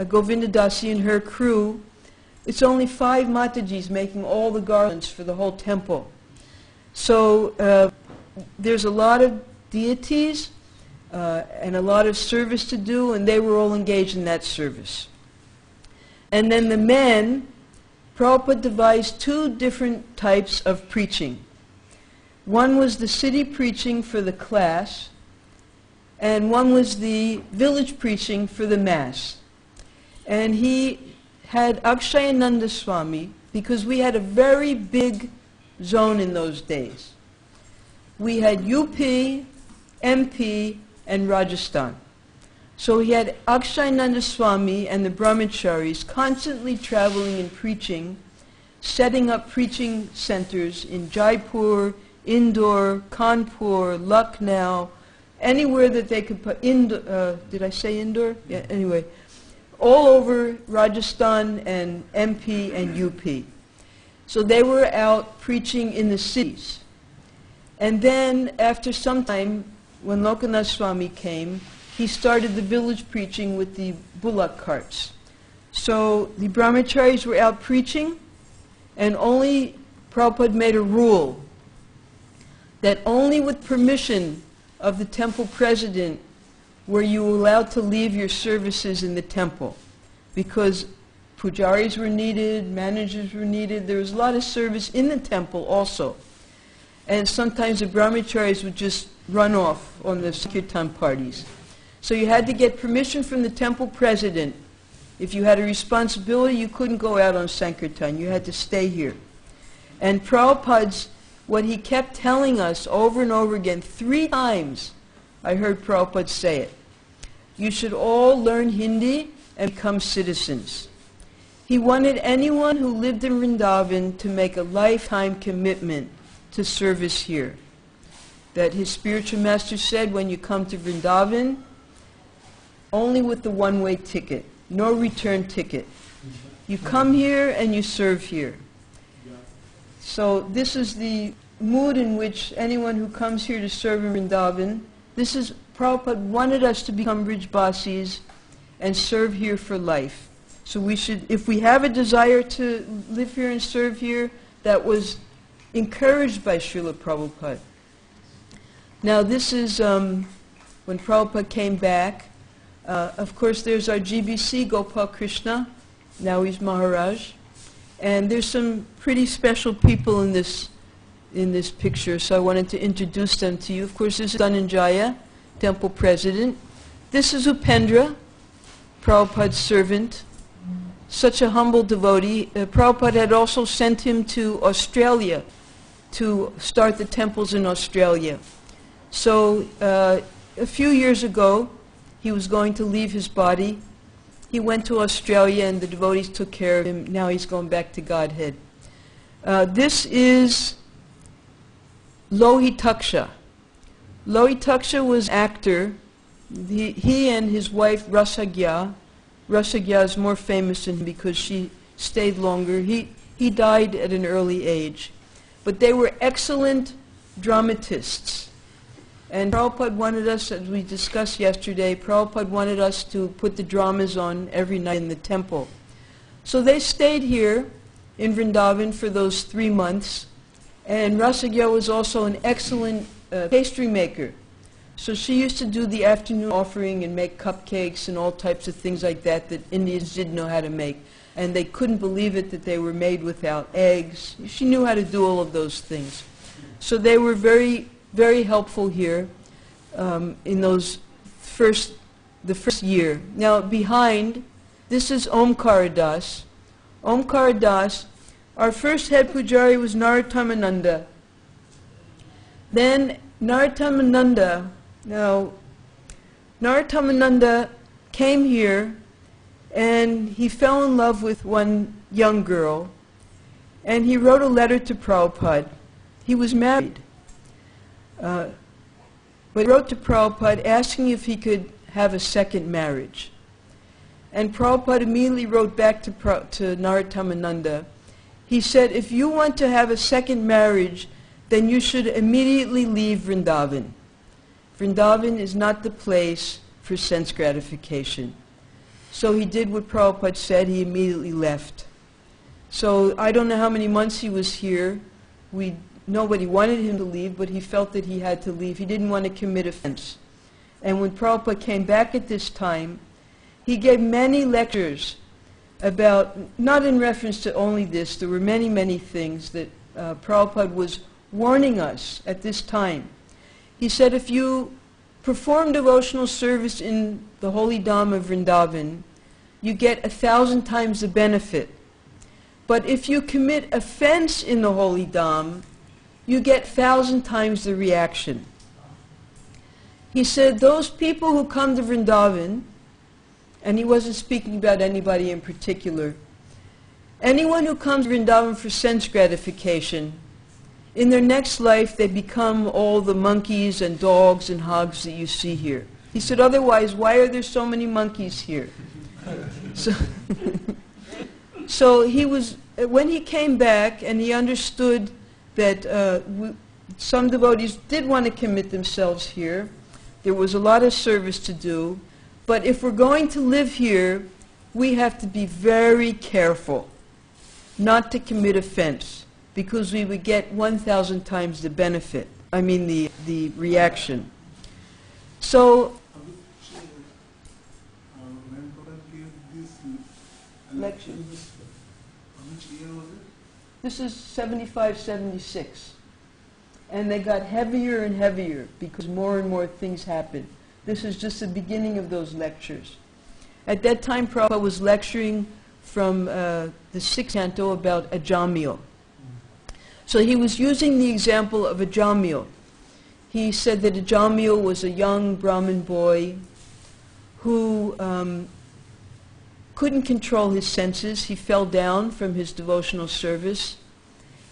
S1: Govinda Dasi and her crew, it's only 5 Matajis making all the garlands for the whole temple. So there's a lot of deities and a lot of service to do, and they were all engaged in that service. And then the men, Prabhupada devised 2 different types of preaching. One was the city preaching for the class, and one was the village preaching for the mass. And he had Akshayananda Swami, because we had a very big zone in those days. We had UP, MP, and Rajasthan. So he had Akshayananda Swami and the brahmacharis constantly traveling and preaching, setting up preaching centers in Jaipur, Indore, Kanpur, Lucknow, anywhere that they could put, did I say Indore? Yeah, anyway. All over Rajasthan and MP and UP. So they were out preaching in the cities. And then after some time, when Lokanath Swami came, he started the village preaching with the bullock carts. So the brahmacharis were out preaching, and only Prabhupada made a rule that only with permission of the temple president were you allowed to leave your services in the temple, because pujaris were needed, managers were needed. There was a lot of service in the temple also. And sometimes the brahmacharis would just run off on the Sankirtan parties. So you had to get permission from the temple president. If you had a responsibility, you couldn't go out on Sankirtan. You had to stay here. And Prabhupada's, what he kept telling us over and over again, 3 times I heard Prabhupada say it. You should all learn Hindi and become citizens. He wanted anyone who lived in Vrindavan to make a lifetime commitment to service here. That his spiritual master said, when you come to Vrindavan, only with the one-way ticket, no return ticket. You come here and you serve here. So this is the mood in which anyone who comes here to serve in Vrindavan, this is, Prabhupada wanted us to become Brijbasis and serve here for life. So we should, if we have a desire to live here and serve here, that was encouraged by Srila Prabhupada. Now this is when Prabhupada came back. Of course, there's our GBC, Gopal Krishna. Now he's Maharaj. And there's some pretty special people in this picture, so I wanted to introduce them to you. Of course, this is Dhananjaya, temple president. This is Upendra, Prabhupada's servant. Such a humble devotee. Prabhupada had also sent him to Australia to start the temples in Australia. So a few years ago, he was going to leave his body. He went to Australia and the devotees took care of him. Now he's going back to Godhead. This is Lohitaksha. Lohitaksha was an actor. He and his wife Rasagya. Rasagya is more famous than him because she stayed longer. He died at an early age. But they were excellent dramatists. And Prabhupada wanted us, as we discussed yesterday, Prabhupada wanted us to put the dramas on every night in the temple. So they stayed here in Vrindavan for those 3 months. And Rasagya was also an excellent pastry maker. So she used to do the afternoon offering and make cupcakes and all types of things like that that Indians didn't know how to make. And they couldn't believe it that they were made without eggs. She knew how to do all of those things. So they were very, very helpful here in the first year. Now behind, this is Omkara Das. Omkara Das, our first head pujari was Narottamananda. Then Narottamananda came here and he fell in love with one young girl and he wrote a letter to Prabhupada. He was married. But he wrote to Prabhupada asking if he could have a second marriage. And Prabhupada immediately wrote back to Narottamananda. He said, if you want to have a second marriage, then you should immediately leave Vrindavan. Vrindavan is not the place for sense gratification. So he did what Prabhupada said, he immediately left. So I don't know how many months he was here. Nobody wanted him to leave, but he felt that he had to leave. He didn't want to commit offense. And when Prabhupada came back at this time, he gave many lectures about, not in reference to only this, there were many, many things that Prabhupada was warning us at this time. He said, if you perform devotional service in the holy Dham of Vrindavan, you get 1,000 times the benefit. But if you commit offense in the holy Dham, you get 1,000 times the reaction. He said, those people who come to Vrindavan, and he wasn't speaking about anybody in particular, anyone who comes to Vrindavan for sense gratification, in their next life they become all the monkeys and dogs and hogs that you see here. He said, otherwise, why are there so many monkeys here? So he was, when he came back and he understood that some devotees did want to commit themselves here, there was a lot of service to do, but if we're going to live here, we have to be very careful not to commit offense, because we would get 1,000 times the benefit, the reaction. So, lecture.
S2: Which year was it?
S1: This is 75, 76. And they got heavier and heavier because more and more things happened. This is just the beginning of those lectures. At that time, Prabhupada was lecturing from the 6th canto about Ajamil. So he was using the example of Ajamil. He said that Ajamil was a young Brahmin boy who couldn't control his senses. He fell down from his devotional service,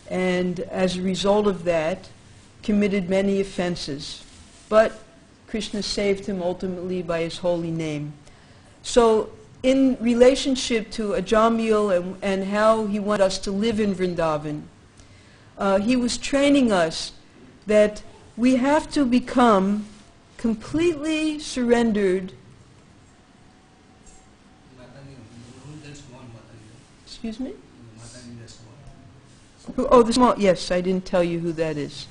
S1: and as a result of that, committed many offenses. But Krishna saved him ultimately by his holy name. So in relationship to Ajamil and how he wanted us to live in Vrindavan, he was training us that we have to become completely surrendered. Excuse me? Oh, the small, yes, I didn't tell you who that is.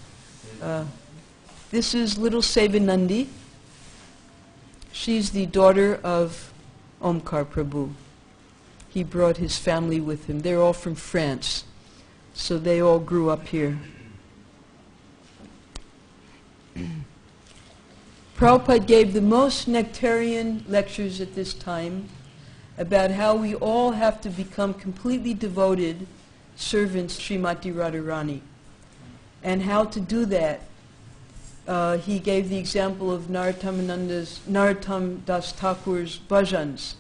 S1: This is little Sevanandi. She's the daughter of Omkar Prabhu. He brought his family with him. They're all from France, so they all grew up here. Prabhupada gave the most nectarian lectures at this time about how we all have to become completely devoted servants to Srimati Radharani. And how to do that, he gave the example of Narottam Das Thakur's bhajans,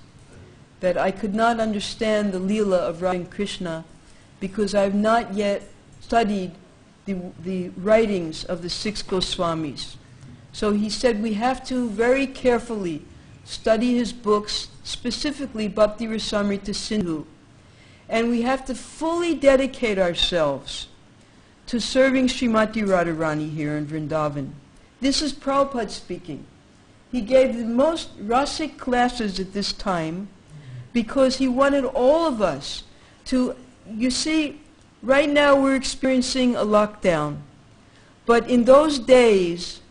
S1: that I could not understand the lila of Radha and Krishna because I have not yet studied the writings of the 6 Goswamis. So he said we have to very carefully study his books, specifically Bhakti Rasamrita Sindhu, and we have to fully dedicate ourselves to serving Srimati Radharani here in Vrindavan. This is Prabhupada speaking. He gave the most rasic classes at this time because he wanted all of us to, you see, right now we're experiencing a lockdown. But in those days,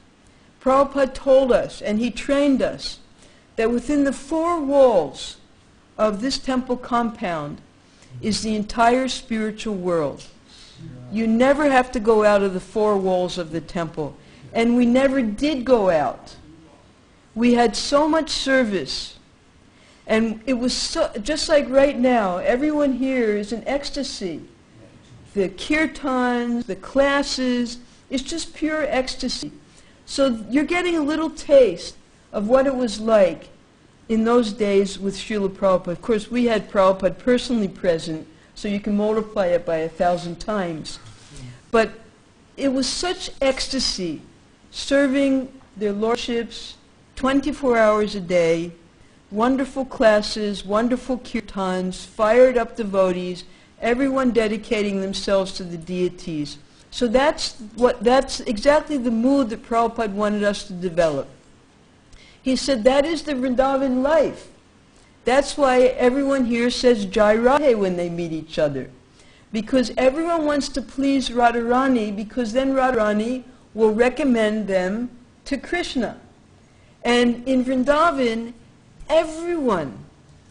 S1: Prabhupada told us, and he trained us, that within the 4 walls of this temple compound is the entire spiritual world. You never have to go out of the 4 walls of the temple. And we never did go out. We had so much service. And it was so, just like right now, everyone here is in ecstasy. The kirtans, the classes, it's just pure ecstasy. So you're getting a little taste of what it was like in those days with Srila Prabhupada. Of course, we had Prabhupada personally present, so you can multiply it by 1,000 times. But it was such ecstasy, serving their lordships 24 hours a day, wonderful classes, wonderful kirtans, fired up devotees, everyone dedicating themselves to the deities. So that's exactly the mood that Prabhupada wanted us to develop. He said that is the Vrindavan life. That's why everyone here says Jai Radhe when they meet each other. Because everyone wants to please Radharani, because then Radharani will recommend them to Krishna. And in Vrindavan, everyone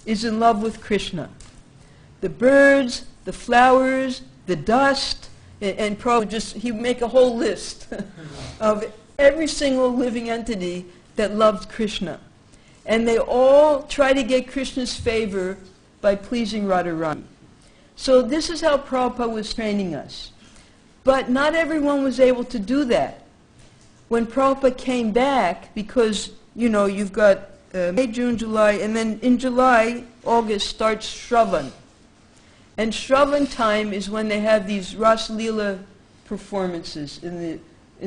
S1: is in love with Krishna. The birds, the flowers, the dust, and probably he'd make a whole list of every single living entity that loved Krishna. And they all try to get Krishna's favor by pleasing Radharani. So this is how Prabhupada was training us. But not everyone was able to do that. When Prabhupada came back, because, you know, you've got May, June, July, and then in July, August starts Shravan. And Shravan time is when they have these Ras Lila performances in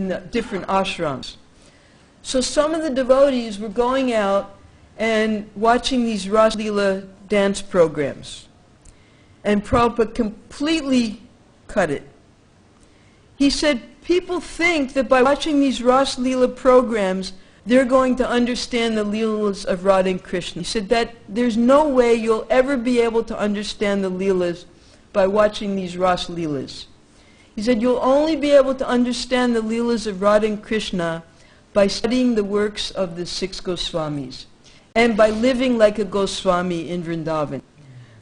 S1: the different ashrams. So some of the devotees were going out and watching these Ras Lila dance programs. And Prabhupada completely cut it. He said, people think that by watching these Ras Lila programs, they're going to understand the Leelas of Radha and Krishna. He said that there's no way you'll ever be able to understand the Leelas by watching these Ras Leelas. He said you'll only be able to understand the Leelas of Radha and Krishna by studying the works of the 6 Goswamis and by living like a Goswami in Vrindavan.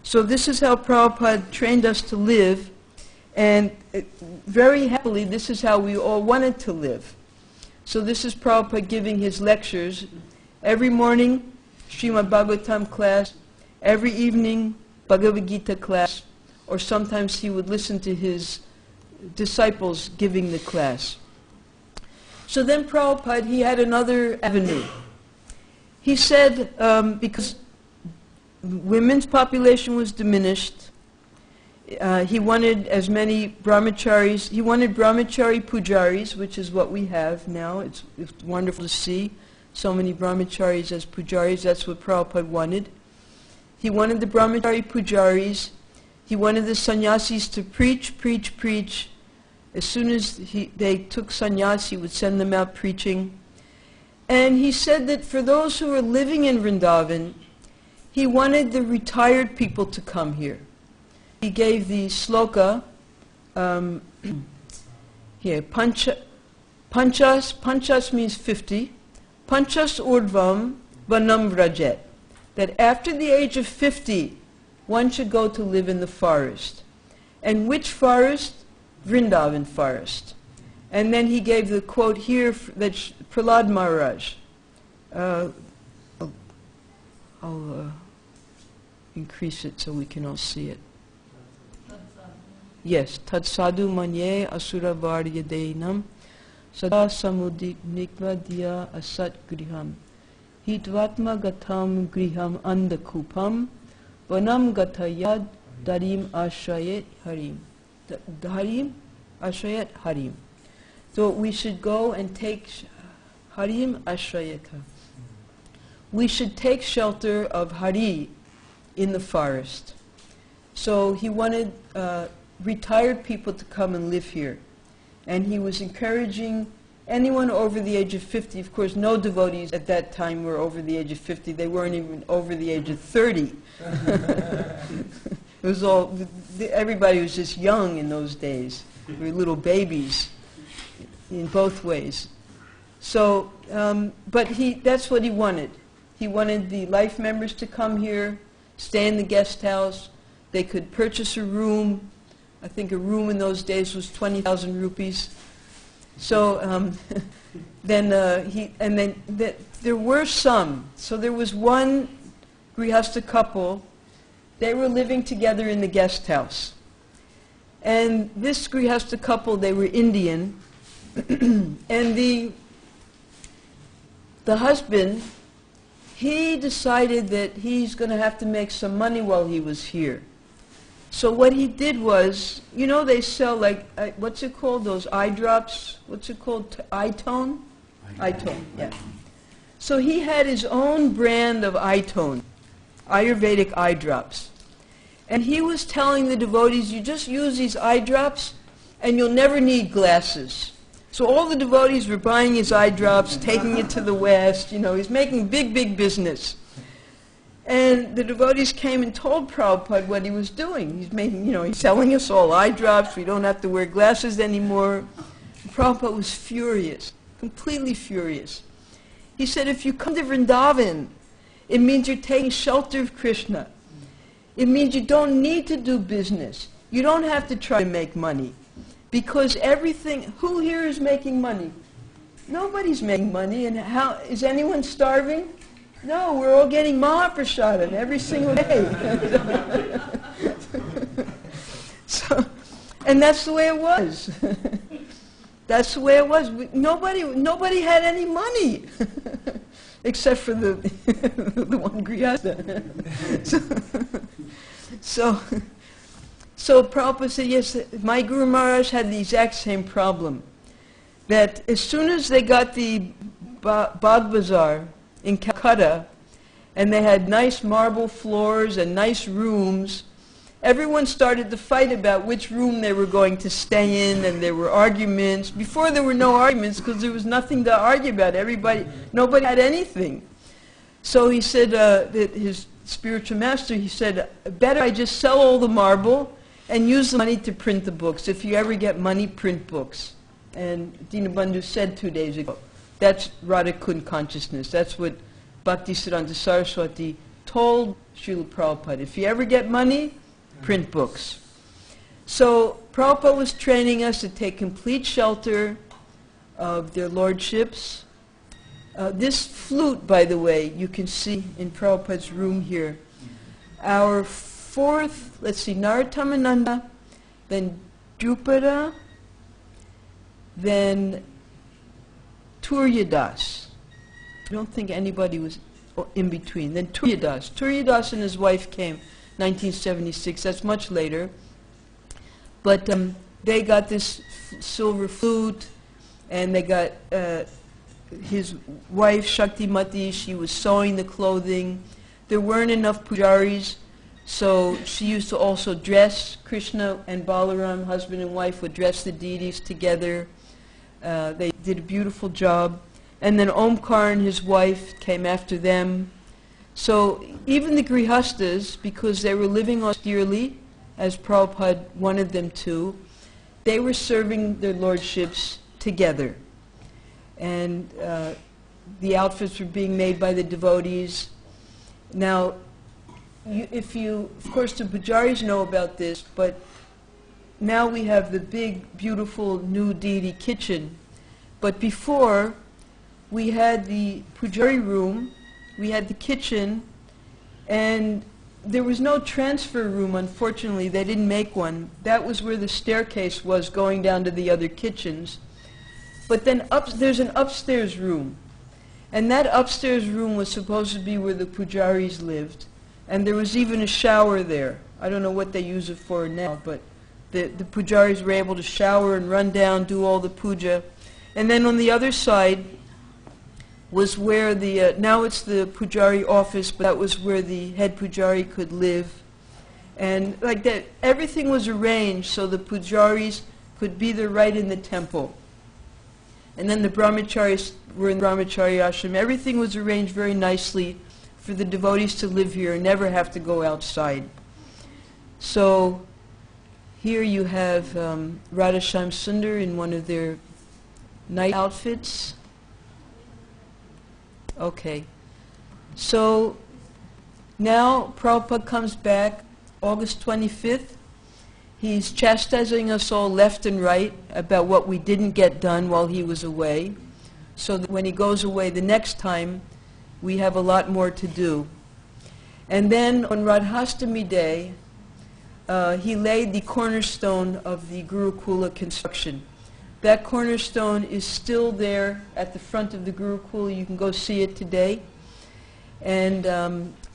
S1: So this is how Prabhupada trained us to live, and very happily this is how we all wanted to live. So this is Prabhupada giving his lectures. Every morning, Srimad Bhagavatam class. Every evening, Bhagavad Gita class. Or sometimes he would listen to his disciples giving the class. So then Prabhupada, he had another avenue. He said, because women's population was diminished, he wanted as many brahmacharis. He wanted brahmachari pujaris, which is what we have now. It's wonderful to see so many brahmacharis as pujaris. That's what Prabhupada wanted. He wanted the brahmachari pujaris. He wanted the sannyasis to preach, preach, preach. As soon as they took sannyas, he would send them out preaching. And he said that for those who were living in Vrindavan, he wanted the retired people to come here. He gave the sloka, here, panchas means 50, panchas urdvam, vanam vrajet, that after the age of 50, one should go to live in the forest. And which forest? Vrindavan forest. And then he gave the quote here that Prahlad Maharaj. I'll increase it so we can all see it. Yes, Tad sadhu manye asura varya deinam sada samudikva diya asat griham hitvatma gatam griham andakupam vanam gatayad darim ashrayet harim. Harim? Ashrayet harim. So we should go and take harim ashrayeta. We should take shelter of Hari in the forest. So he wanted retired people to come and live here. And he was encouraging anyone over the age of 50. Of course, no devotees at that time were over the age of 50. They weren't even over the age of 30. It was all, everybody was just young in those days. We were little babies in both ways. So, but that's what he wanted. He wanted the life members to come here, stay in the guest house. They could purchase a room. I think a room in those days was 20,000 rupees. So then there were some. So there was one Grihastha couple. They were living together in the guest house. And this Grihastha couple, they were Indian. And the husband, he decided that he's going to have to make some money while he was here. So what he did was, you know, they sell like, what's it called, those eye drops? What's it called? Eye tone? Eye tone, yeah. So he had his own brand of eye tone, Ayurvedic eye drops. And he was telling the devotees, you just use these eye drops and you'll never need glasses. So all the devotees were buying his eye drops, taking it to the West. You know, he's making big, big business. And the devotees came and told Prabhupada what he was doing. He's making, you know, he's selling us all eye drops. We don't have to wear glasses anymore. And Prabhupada was furious, completely furious. He said, if you come to Vrindavan, it means you're taking shelter of Krishna. It means you don't need to do business. You don't have to try to make money. Because everything, who here is making money? Nobody's making money. And how, is anyone starving? No, we're all getting Mahaprasadam every single day. So, and that's the way it was. That's the way it was. Nobody had any money. Except for the one Grihastha. So Prabhupada said, yes, my Guru Maharaj had the exact same problem. That as soon as they got the Bagh Bazaar in Calcutta, and they had nice marble floors and nice rooms, everyone started to fight about which room they were going to stay in, and there were arguments. Before there were no arguments because there was nothing to argue about. Nobody had anything. So he said, that his spiritual master, he said, better I just sell all the marble and use the money to print the books. If you ever get money, print books. And Dinabandhu said 2 days ago, that's Radhakund consciousness. That's what Bhaktisiddhanta Saraswati told Srila Prabhupada. If you ever get money, print books. So Prabhupada was training us to take complete shelter of their lordships. This flute, by the way, you can see in Prabhupada's room here. Our fourth, let's see, Narottamananda, then Drupada, then Turyadas. I don't think anybody was in between. Then Turyadas. Turyadas and his wife came 1976. That's much later. But they got this silver flute, and they got his wife, Shaktimati, she was sewing the clothing. There weren't enough pujaris, so she used to also dress. Krishna and Balaram, husband and wife, would dress the deities together. They did a beautiful job. And then Omkar and his wife came after them. So even the Grihasthas, because they were living austerely, as Prabhupada wanted them to, they were serving their lordships together. And the outfits were being made by the devotees. Now, of course the pujaris know about this, but now we have the big, beautiful new deity kitchen. But before, we had the pujari room, we had the kitchen, and there was no transfer room, unfortunately. They didn't make one. That was where the staircase was going down to the other kitchens. But then there's an upstairs room. And that upstairs room was supposed to be where the pujaris lived. And there was even a shower there. I don't know what they use it for now, but the pujaris were able to shower and run down, do all the puja. And then on the other side was where now it's the pujari office, but that was where the head pujari could live. And like that, everything was arranged so the pujaris could be there right in the temple. And then the brahmacharis were in the brahmachari ashram. Everything was arranged very nicely for the devotees to live here and never have to go outside. So here you have Radhashyam Sundar in one of their night outfits. Okay. So now Prabhupada comes back August 25th. He's chastising us all left and right about what we didn't get done while he was away, so that when he goes away the next time, we have a lot more to do. And then on Radhastami Day, he laid the cornerstone of the Gurukula construction. That cornerstone is still there at the front of the Gurukula. You can go see it today. And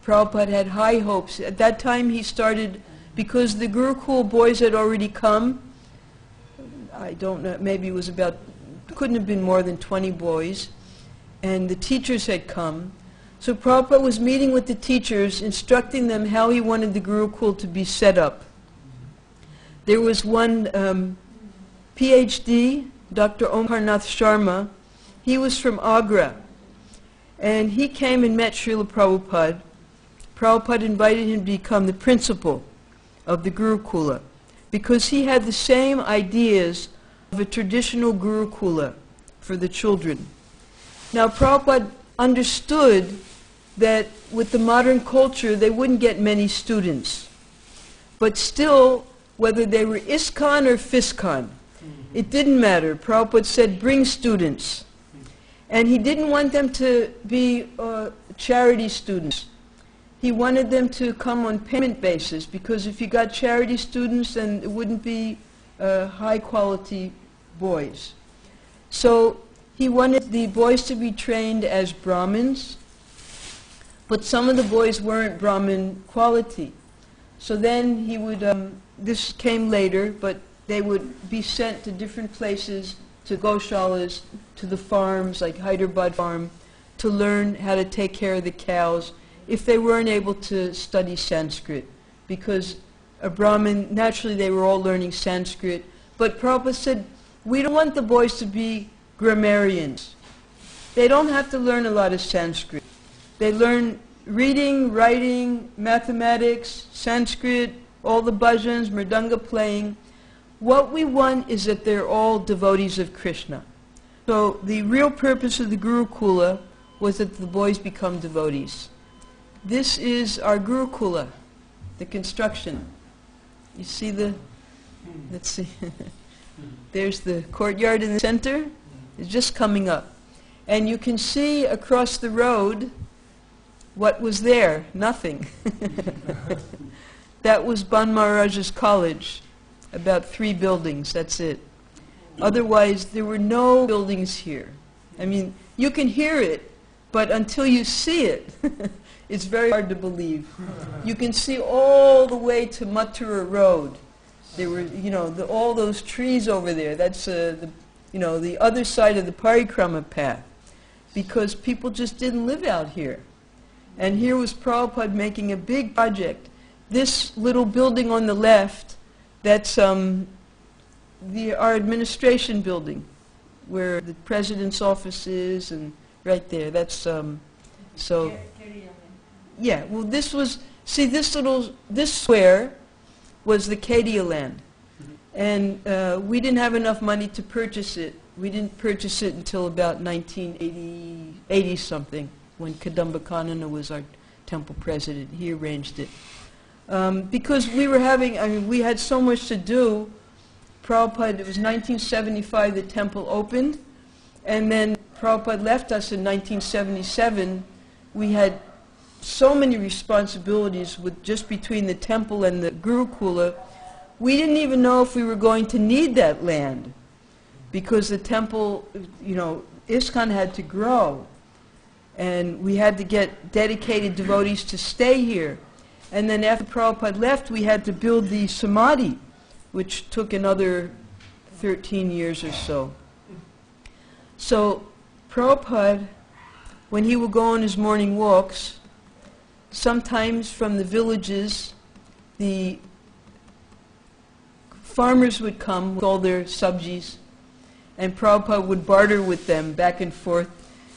S1: Prabhupada had high hopes. At that time he started, because the Gurukul boys had already come, I don't know, maybe it was couldn't have been more than 20 boys, and the teachers had come. So Prabhupada was meeting with the teachers, instructing them how he wanted the Gurukul to be set up. There was one PhD, Dr. Omkarnath Sharma. He was from Agra, and he came and met Srila Prabhupada. Prabhupada invited him to become the principal of the Gurukula, because he had the same ideas of a traditional Gurukula for the children. Now Prabhupada understood that with the modern culture they wouldn't get many students, but still, whether they were Iskcon or Fiskcon, it didn't matter. Prabhupada said, bring students. And he didn't want them to be charity students. He wanted them to come on payment basis, because if you got charity students, then it wouldn't be high quality boys. So he wanted the boys to be trained as Brahmins, but some of the boys weren't Brahmin quality. So then he would, this came later, but they would be sent to different places, to Goshalas, to the farms, like Hyderabad farm, to learn how to take care of the cows, if they weren't able to study Sanskrit. Because a Brahmin, naturally they were all learning Sanskrit, but Prabhupada said, we don't want the boys to be grammarians. They don't have to learn a lot of Sanskrit. They learn reading, writing, mathematics, Sanskrit, all the bhajans, mridanga playing. What we want is that they're all devotees of Krishna. So the real purpose of the Gurukula was that the boys become devotees. This is our Gurukula, the construction. You see let's see, there's the courtyard in the center. It's just coming up. And you can see across the road what was there, nothing. That was Ban Maharaja's college, about 3 buildings, that's it. Otherwise, there were no buildings here. I mean, you can hear it, but until you see it, it's very hard to believe. You can see all the way to Mathura Road. There were, all those trees over there. That's the other side of the parikrama path, because people just didn't live out here. And here was Prabhupada making a big project. This little building on the left, that's our administration building, where the president's office is, and right there. That's so. Yeah. Well, this was. See, this square was the Kedia land, and we didn't have enough money to purchase it. we didn't purchase it until about 1980 something, when Kadamba Kanana was our temple president. He arranged it. Because we were having, I mean, we had so much to do. Prabhupada, it was 1975 the temple opened, and then Prabhupada left us in 1977. We had so many responsibilities with just between the temple and the Gurukula. We didn't even know if we were going to need that land, because the temple, you know, Iskcon had to grow, and we had to get dedicated devotees to stay here. And then after Prabhupada left, we had to build the Samadhi, which took another 13 years or so. So Prabhupada, when he would go on his morning walks, sometimes from the villages, the farmers would come with all their subjis, and Prabhupada would barter with them back and forth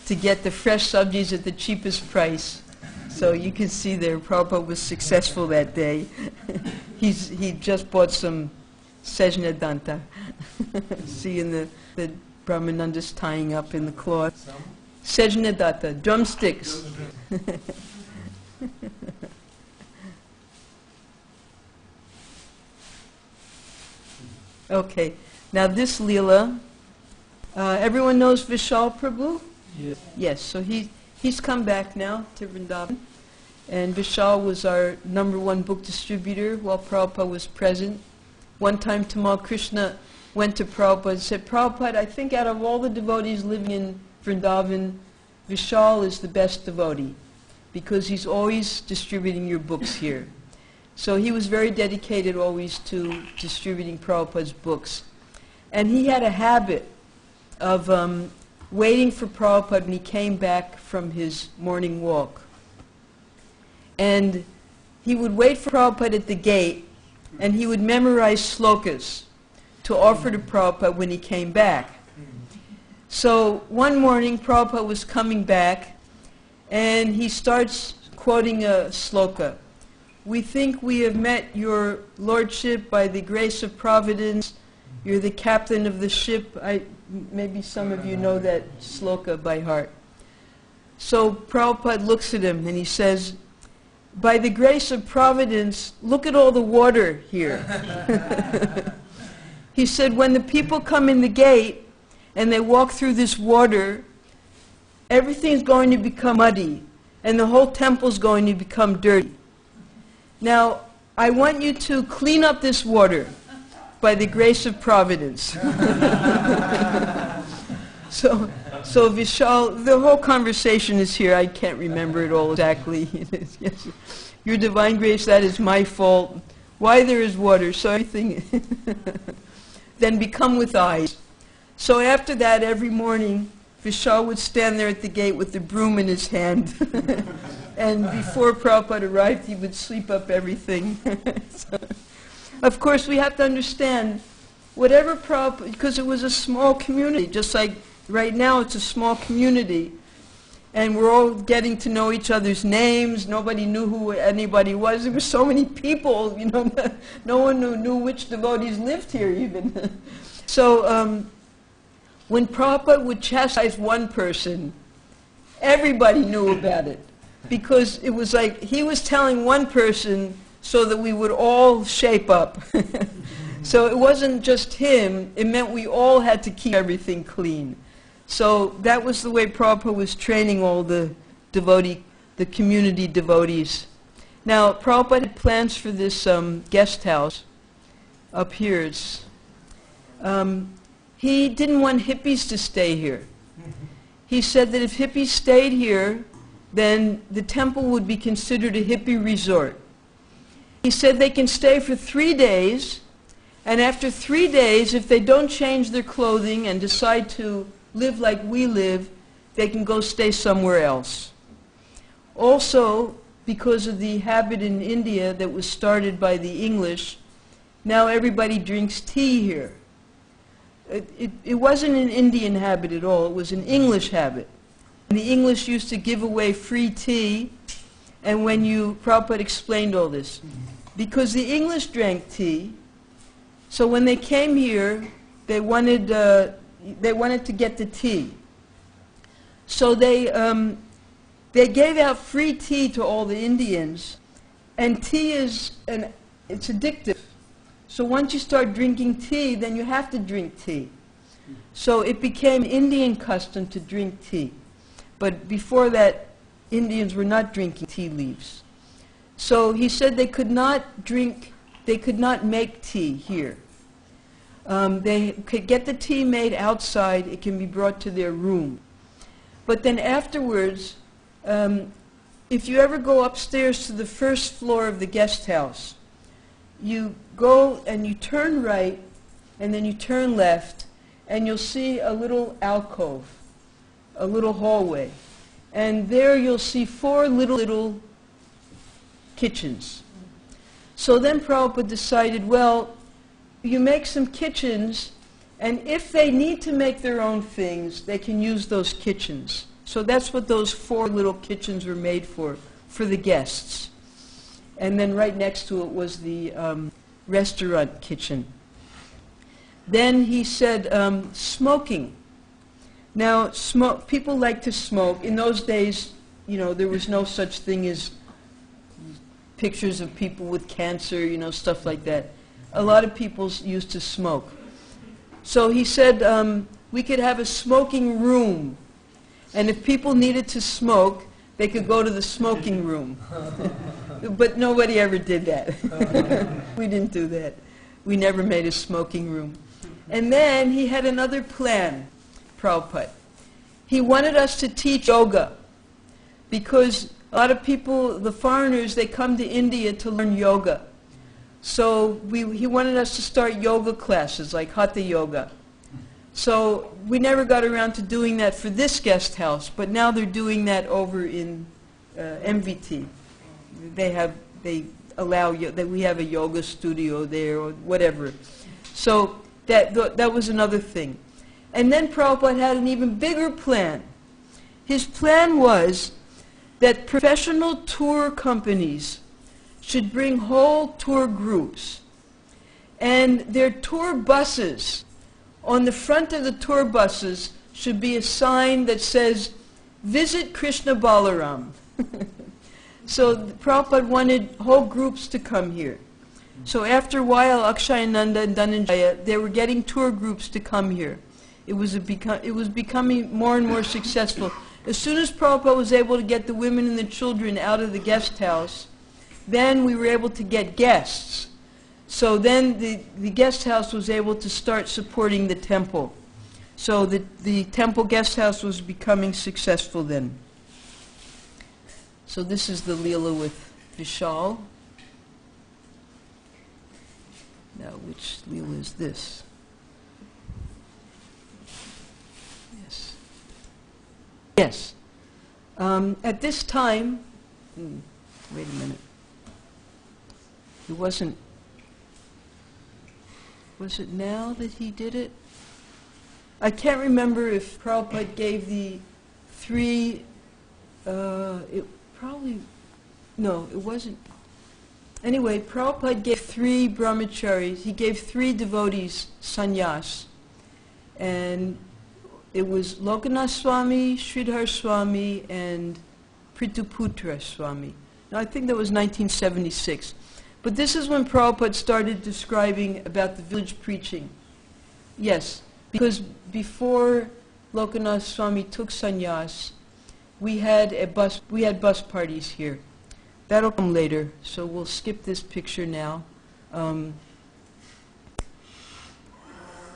S1: to get the fresh subjis at the cheapest price. So you can see there, Prabhupada was successful that day. He just bought some Sejna Danta. Seeing the Brahmanandas tying up in the cloth. Sejna Danta, drumsticks. Okay, now this lila, everyone knows Vishal Prabhu?
S2: Yes.
S1: Yes, so he's come back now to Vrindavan, and Vishal was our #1 book distributor while Prabhupada was present. One time Tamal Krishna went to Prabhupada and said, Prabhupada, I think out of all the devotees living in Vrindavan, Vishal is the best devotee, because he's always distributing your books here. So he was very dedicated always to distributing Prabhupada's books. And he had a habit of waiting for Prabhupada when he came back from his morning walk. And he would wait for Prabhupada at the gate, and he would memorize slokas to offer to Prabhupada when he came back. So one morning Prabhupada was coming back, and he starts quoting a sloka. We think we have met your lordship by the grace of providence. You're the captain of the ship. Maybe some of you know that sloka by heart. So Prabhupada looks at him and he says, by the grace of providence, look at all the water here. He said, when the people come in the gate and they walk through this water, everything's going to become muddy and the whole temple's going to become dirty. Now, I want you to clean up this water by the grace of providence. So Vishal, the whole conversation is here. I can't remember it all exactly. Yes. Your divine grace, that is my fault. Why there is water, so everything. Then become with eyes. So after that, every morning, Vishal would stand there at the gate with the broom in his hand. And before Prabhupada arrived, he would sweep up everything. So, of course, we have to understand, whatever Prabhupada, because it was a small community, just like right now it's a small community, and we're all getting to know each other's names. Nobody knew who anybody was. There were so many people, you know, no one knew which devotees lived here even. So when Prabhupada would chastise one person, everybody knew about it, because it was like he was telling one person so that we would all shape up. So it wasn't just him, it meant we all had to keep everything clean. So that was the way Prabhupada was training all the community devotees. Now, Prabhupada had plans for this guest house up here. He didn't want hippies to stay here. He said that if hippies stayed here, then the temple would be considered a hippie resort. He said they can stay for 3 days, and after 3 days, if they don't change their clothing and decide to live like we live, they can go stay somewhere else. Also, because of the habit in India that was started by the English, now everybody drinks tea here. It wasn't an Indian habit at all, it was an English habit. And the English used to give away free tea, and Prabhupada explained all this. Because the English drank tea, so when they came here, they wanted they wanted to get the tea. So they gave out free tea to all the Indians, and tea it's addictive. So once you start drinking tea, then you have to drink tea. So it became Indian custom to drink tea. But before that, Indians were not drinking tea leaves. So he said they could not make tea here. They could get the tea made outside. It can be brought to their room. But then afterwards, if you ever go upstairs to the first floor of the guest house, you go and you turn right, and then you turn left, and you'll see a little alcove, a little hallway. And there you'll see 4 little kitchens. So then Prabhupada decided, well, you make some kitchens, and if they need to make their own things, they can use those kitchens. So that's what those 4 little kitchens were made for the guests. And then right next to it was the restaurant kitchen. Then he said, smoking. Now, people like to smoke. In those days, there was no such thing as pictures of people with cancer, stuff like that. A lot of people used to smoke. So he said we could have a smoking room, and if people needed to smoke, they could go to the smoking room. But nobody ever did that. We didn't do that. We never made a smoking room. And then he had another plan, Prabhupada. He wanted us to teach yoga, because a lot of people, the foreigners, they come to India to learn yoga. So he wanted us to start yoga classes, like Hatha Yoga. So we never got around to doing that for this guest house, but now they're doing that over in MVT. They allow that we have a yoga studio there or whatever. So that was another thing. And then Prabhupada had an even bigger plan. His plan was that professional tour companies should bring whole tour groups. And their tour buses, on the front of the tour buses, should be a sign that says, "Visit Krishna Balaram." So Prabhupada wanted whole groups to come here. So after a while, Akshayananda and Dhananjaya, they were getting tour groups to come here. It was becoming more and more successful. As soon as Prabhupada was able to get the women and the children out of the guest house, then we were able to get guests. So then the guest house was able to start supporting the temple. So the temple guest house was becoming successful then. So this is the lila with Vishal. Now, which lila is this? Yes. Yes. At this time, wait a minute. It wasn't. Was it now that he did it? I can't remember if Prabhupada gave the 3. It probably. No, it wasn't. Anyway, Prabhupada gave 3 brahmacharis. He gave 3 devotees sannyas, and it was Lokanath Swami, Sridhar Swami, and Prituputra Swami. Now, I think that was 1976. But this is when Prabhupada started describing about the village preaching. Yes, because before Lokanath Swami took sannyas, we had bus parties here. That'll come later, so we'll skip this picture now. Oh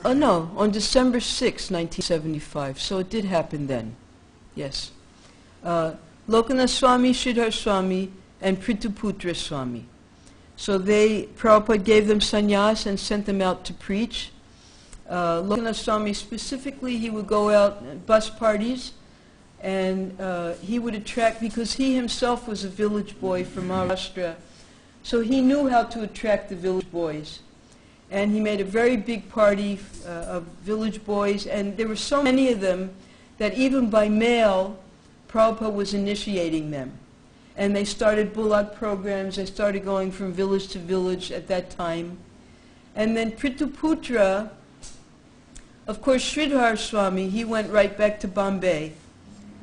S1: no, on December 6, 1975, so it did happen then. Yes. Lokanath Swami, Sridhar Swami, and Prituputra Swami. So Prabhupada gave them sannyas and sent them out to preach. Lokanath Swami specifically, he would go out at bus parties, and he would attract, because he himself was a village boy from Maharashtra, so he knew how to attract the village boys. And he made a very big party of village boys, and there were so many of them that even by mail, Prabhupada was initiating them. And they started bullock programs. They started going from village to village at that time. And then Prituputra, Of course, Sridhar Swami, he went right back to Bombay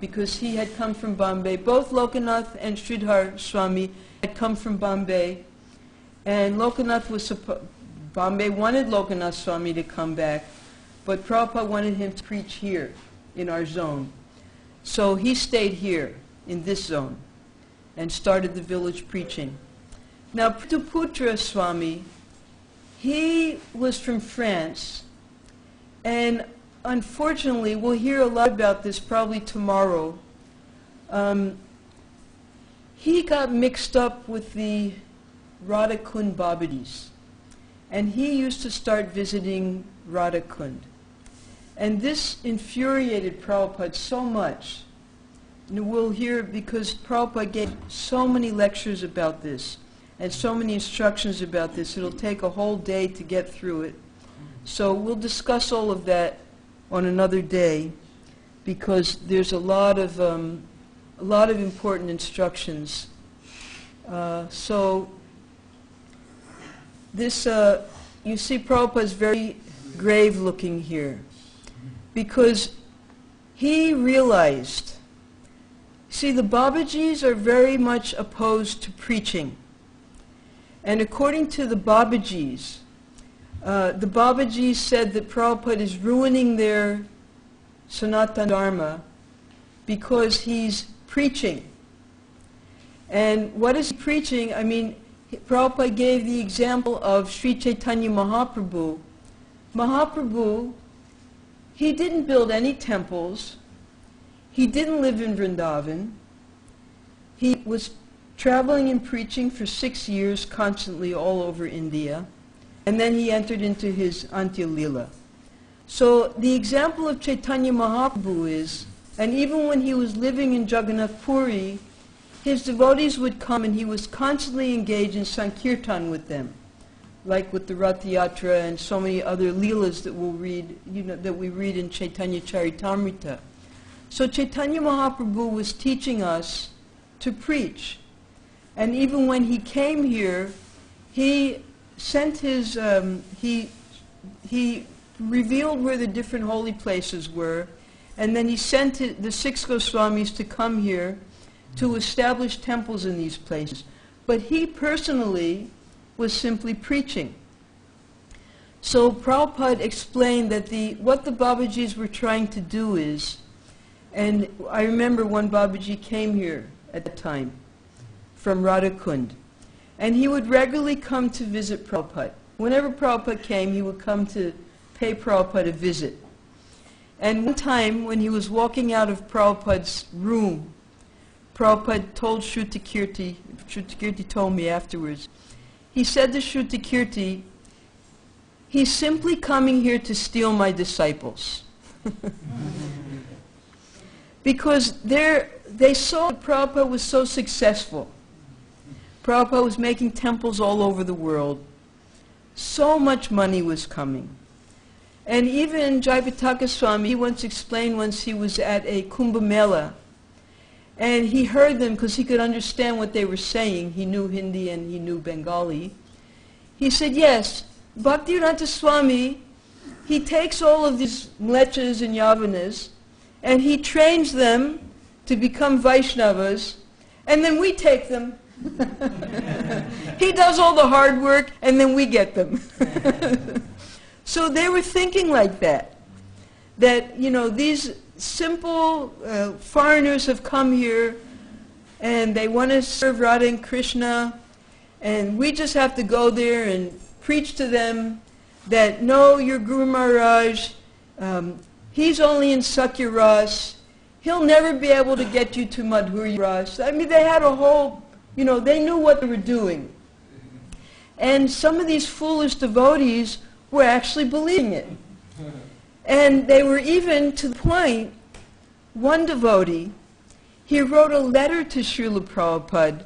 S1: because he had come from Bombay. Both Lokanath and Sridhar Swami had come from Bombay. And Lokanath was Bombay wanted Lokanath Swami to come back, but Prabhupada wanted him to preach here in our zone. So he stayed here in this zone and started the village preaching. Now, Prataputra Swami, he was from France, and unfortunately, we'll hear a lot about this probably tomorrow. He got mixed up with the Radhakund Babadis, and he used to start visiting Radhakund. And this infuriated Prabhupada so much. And we'll hear, because Prabhupada gave so many lectures about this, and so many instructions about this, it'll take a whole day to get through it. So we'll discuss all of that on another day, because there's a lot of important instructions. So this, you see, Prabhupada's very grave looking here, because he realized, see, the Babajis are very much opposed to preaching. And according to the Babajis said that Prabhupada is ruining their Sanatana Dharma because he's preaching. And what is he preaching? I mean, Prabhupada gave the example of Sri Chaitanya Mahaprabhu. Mahaprabhu, he didn't build any temples. He didn't live in Vrindavan. He was traveling and preaching for 6 years constantly all over India. And then he entered into his Antya Lila. So the example of Chaitanya Mahaprabhu is, and even when he was living in Jagannath Puri, his devotees would come and he was constantly engaged in Sankirtan with them, like with the Rath Yatra and so many other Leelas that we'll read, that we read in Chaitanya Charitamrita. So Chaitanya Mahaprabhu was teaching us to preach. And even when he came here, he sent his, he revealed where the different holy places were, and then he sent the 6 Goswamis to come here to establish temples in these places. But he personally was simply preaching. So Prabhupada explained that what the Babajis were trying to do is, and I remember one Babaji came here at the time from Radhakund, and he would regularly come to visit Prabhupada. Whenever Prabhupada came, he would come to pay Prabhupada a visit. And one time, when he was walking out of Prabhupada's room, Prabhupada told Shrutakirti told me afterwards, he said to Shrutakirti, he's simply coming here to steal my disciples. Because they saw that Prabhupada was so successful. Prabhupada was making temples all over the world. So much money was coming. And even Jayapataka Swami, he once explained once he was at a Kumbh Mela, and he heard them because he could understand what they were saying. He knew Hindi and he knew Bengali. He said, yes, Bhaktivedanta Swami, he takes all of these mlechas and yavanas, and he trains them to become Vaishnavas, and then we take them. He does all the hard work, and then we get them. So they were thinking like that, these simple foreigners have come here, and they want to serve Radha and Krishna, and we just have to go there and preach to them that, no, your Guru Maharaj, he's only in Sakya Ras, he'll never be able to get you to Madhurya Ras. I mean, they had a whole, they knew what they were doing. And some of these foolish devotees were actually believing it. And they were even to the point, one devotee, he wrote a letter to Srila Prabhupada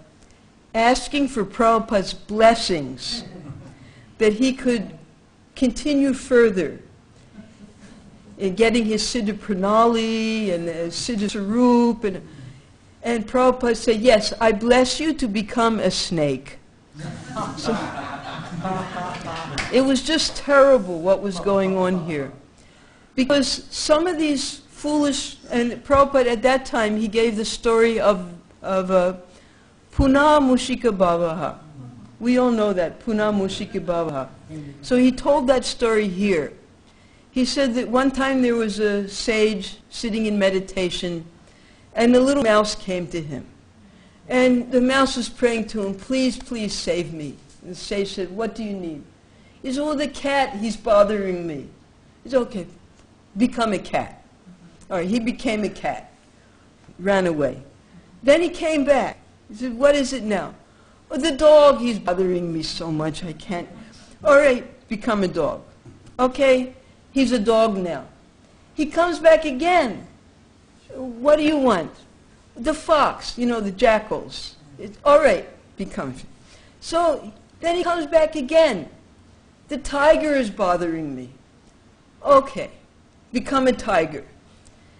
S1: asking for Prabhupada's blessings that he could continue further in getting his Siddha Pranali and Siddha Sarup. And Prabhupada said, yes, I bless you to become a snake. So, it was just terrible what was going on here. Because some of these foolish, and Prabhupada at that time, he gave the story of Puna Mushika Bhavaha. We all know that, Puna Mushika Bhavaha. So he told that story here. He said that one time there was a sage sitting in meditation, and a little mouse came to him. And the mouse was praying to him, please, please save me. And the sage said, what do you need? He said, well, the cat, he's bothering me. He said, okay, become a cat. All right, he became a cat, ran away. Then he came back. He said, what is it now? Oh, the dog, he's bothering me so much, I can't. All right, become a dog. Okay, he's a dog now. He comes back again. What do you want? The fox, the jackals. All right, becomes. So then he comes back again. The tiger is bothering me. Okay, become a tiger.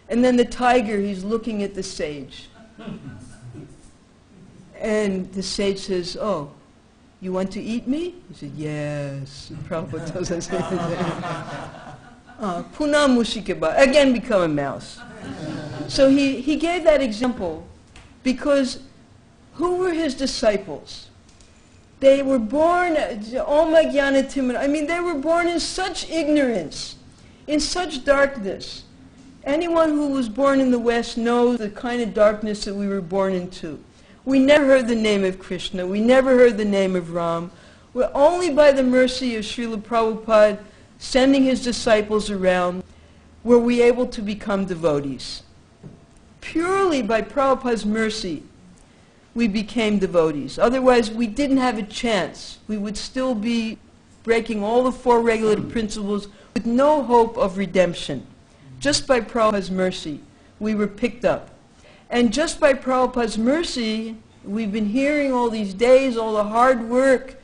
S1: And then the tiger, he's looking at the sage. And the sage says, oh, you want to eat me? He said, yes. Prabhupada tells us Puna Mushikaba, again become a mouse. So he gave that example because who were his disciples? They were born, they were born in such ignorance, in such darkness. Anyone who was born in the West knows the kind of darkness that we were born into. We never heard the name of Krishna. We never heard the name of Ram. We're only by the mercy of Srila Prabhupada sending his disciples around were we able to become devotees. Purely by Prabhupada's mercy, we became devotees. Otherwise, we didn't have a chance. We would still be breaking all the four regulative principles with no hope of redemption. Just by Prabhupada's mercy, we were picked up. And just by Prabhupada's mercy, we've been hearing all these days, all the hard work,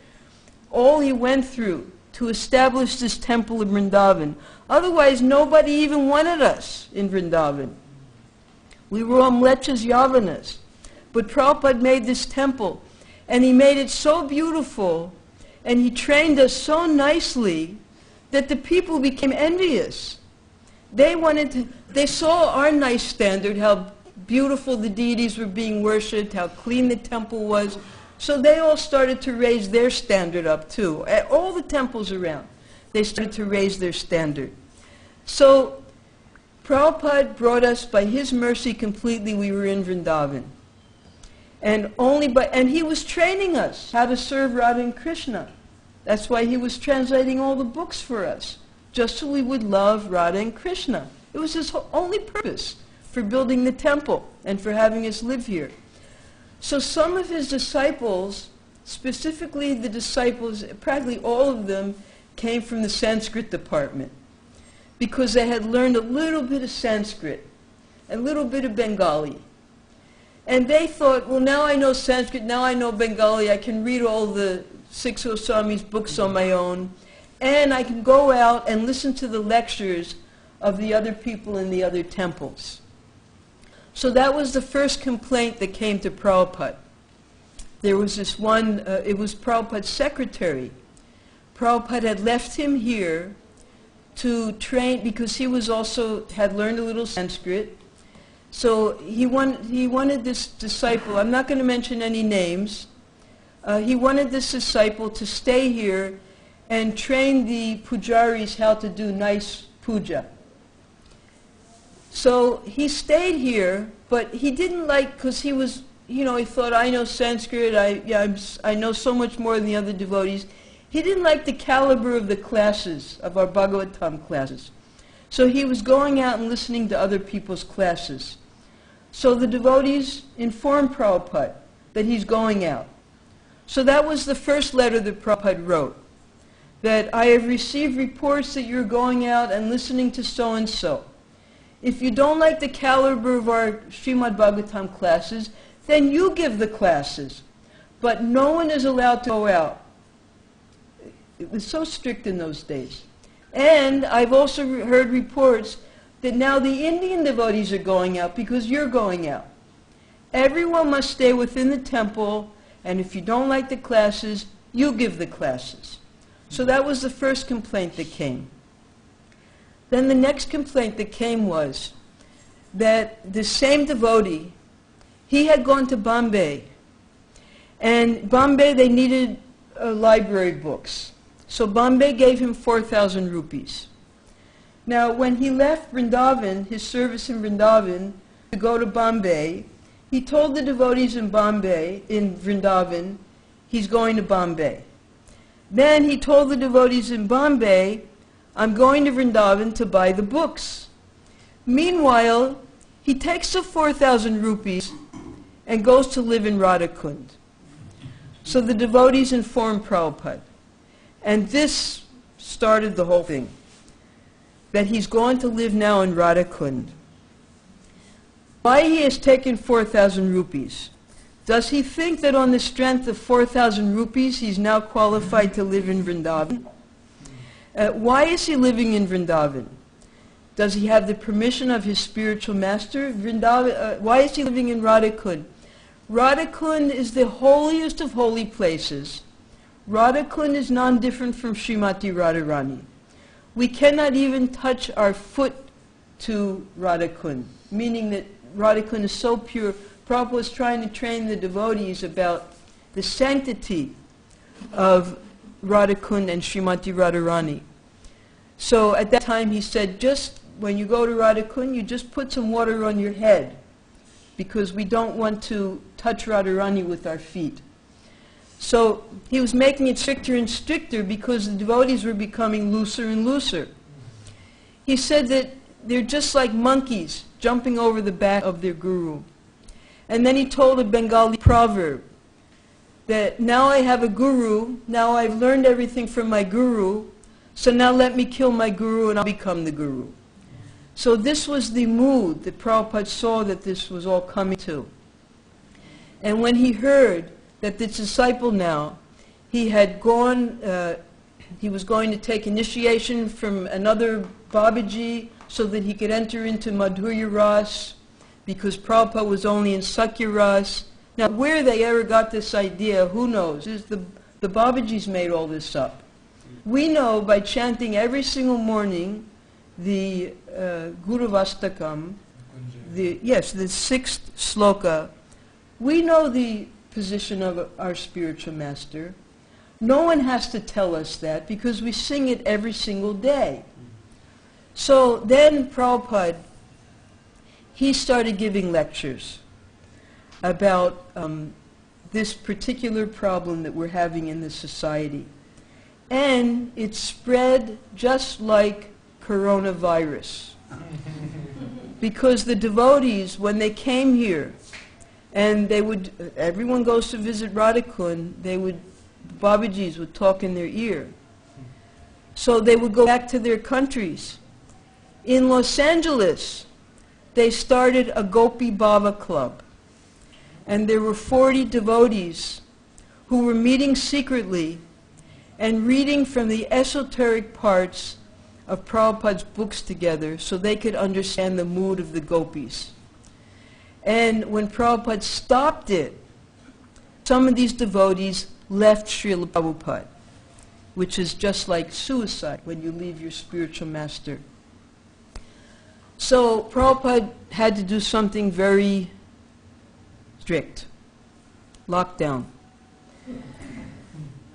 S1: all he went through to establish this temple in Vrindavan. Otherwise, nobody even wanted us in Vrindavan. We were all mlechas yavanas. But Prabhupada made this temple, and he made it so beautiful, and he trained us so nicely that the people became envious. They saw our nice standard, how beautiful the deities were being worshipped, how clean the temple was. So they all started to raise their standard up too. At all the temples around, they started to raise their standard. So Prabhupada brought us by his mercy completely. We were in Vrindavan. And he was training us how to serve Radha and Krishna. That's why he was translating all the books for us, just so we would love Radha and Krishna. It was his only purpose for building the temple and for having us live here. So some of his disciples, specifically the disciples, practically all of them, came from the Sanskrit department because they had learned a little bit of Sanskrit, a little bit of Bengali. And they thought, well, now I know Sanskrit, now I know Bengali, I can read all the six Goswami's books on my own, and I can go out and listen to the lectures of the other people in the other temples. So that was the first complaint that came to Prabhupada. There was this one, it was Prabhupada's secretary. Prabhupada had left him here to train, because he was also, had learned a little Sanskrit. So he wanted this disciple, I'm not going to mention any names, he wanted this disciple to stay here and train the pujaris how to do nice puja. So he stayed here, but he didn't like, because he was, he thought, I know Sanskrit, I know so much more than the other devotees. He didn't like the caliber of the classes, of our Bhagavatam classes. So he was going out and listening to other people's classes. So the devotees informed Prabhupada that he's going out. So that was the first letter that Prabhupada wrote, that I have received reports that you're going out and listening to so-and-so. If you don't like the caliber of our Srimad Bhagavatam classes, then you give the classes. But no one is allowed to go out. It was so strict in those days. And I've also heard reports that now the Indian devotees are going out because you're going out. Everyone must stay within the temple, and if you don't like the classes, you give the classes. So that was the first complaint that came. Then the next complaint that came was that the same devotee, he had gone to Bombay, and Bombay they needed library books. So Bombay gave him 4,000 rupees. Now when he left Vrindavan, his service in Vrindavan, to go to Bombay, he told the devotees in Bombay, in Vrindavan, he's going to Bombay. Then he told the devotees in Bombay, I'm going to Vrindavan to buy the books. Meanwhile, he takes the 4,000 rupees and goes to live in Radhakund. So the devotees informed Prabhupada. And this started the whole thing, that he's going to live now in Radhakund. Why he has taken 4,000 rupees? Does he think that on the strength of 4,000 rupees he's now qualified to live in Vrindavan? Why is he living in Vrindavan? Does he have the permission of his spiritual master? Why is he living in Radhakund? Radhakund is the holiest of holy places. Radhakund is non-different from Srimati Radharani. We cannot even touch our foot to Radhakund, meaning that Radhakund is so pure. Prabhupada was trying to train the devotees about the sanctity of Radhakund and Srimati Radharani. So at that time he said, just when you go to Radhakund, you just put some water on your head, because we don't want to touch Radharani with our feet. So he was making it stricter and stricter because the devotees were becoming looser and looser. He said that they're just like monkeys jumping over the back of their guru. And then he told a Bengali proverb that now I have a guru, now I've learned everything from my guru, so now let me kill my guru and I'll become the guru. So this was the mood that Prabhupada saw that this was all coming to. And when he heard that this disciple now, he had gone, he was going to take initiation from another Babaji so that he could enter into Madhurya Ras, because Prabhupada was only in Sakya Ras. Now where they ever got this idea, who knows? The Babajis made all this up. We know by chanting every single morning the Guru Vastakam, the 6th sloka, we know the position of our spiritual master. No one has to tell us that because we sing it every single day. So then Prabhupada, he started giving lectures about this particular problem that we're having in the society. And it spread just like coronavirus. Because the devotees, when they came here, and everyone goes to visit Radhakund, Babajis would talk in their ear. So they would go back to their countries. In Los Angeles, they started a Gopi Baba club. And there were 40 devotees who were meeting secretly and reading from the esoteric parts of Prabhupada's books together so they could understand the mood of the gopis. And when Prabhupada stopped it, some of these devotees left Srila Prabhupada, which is just like suicide when you leave your spiritual master. So Prabhupada had to do something very strict. Lockdown.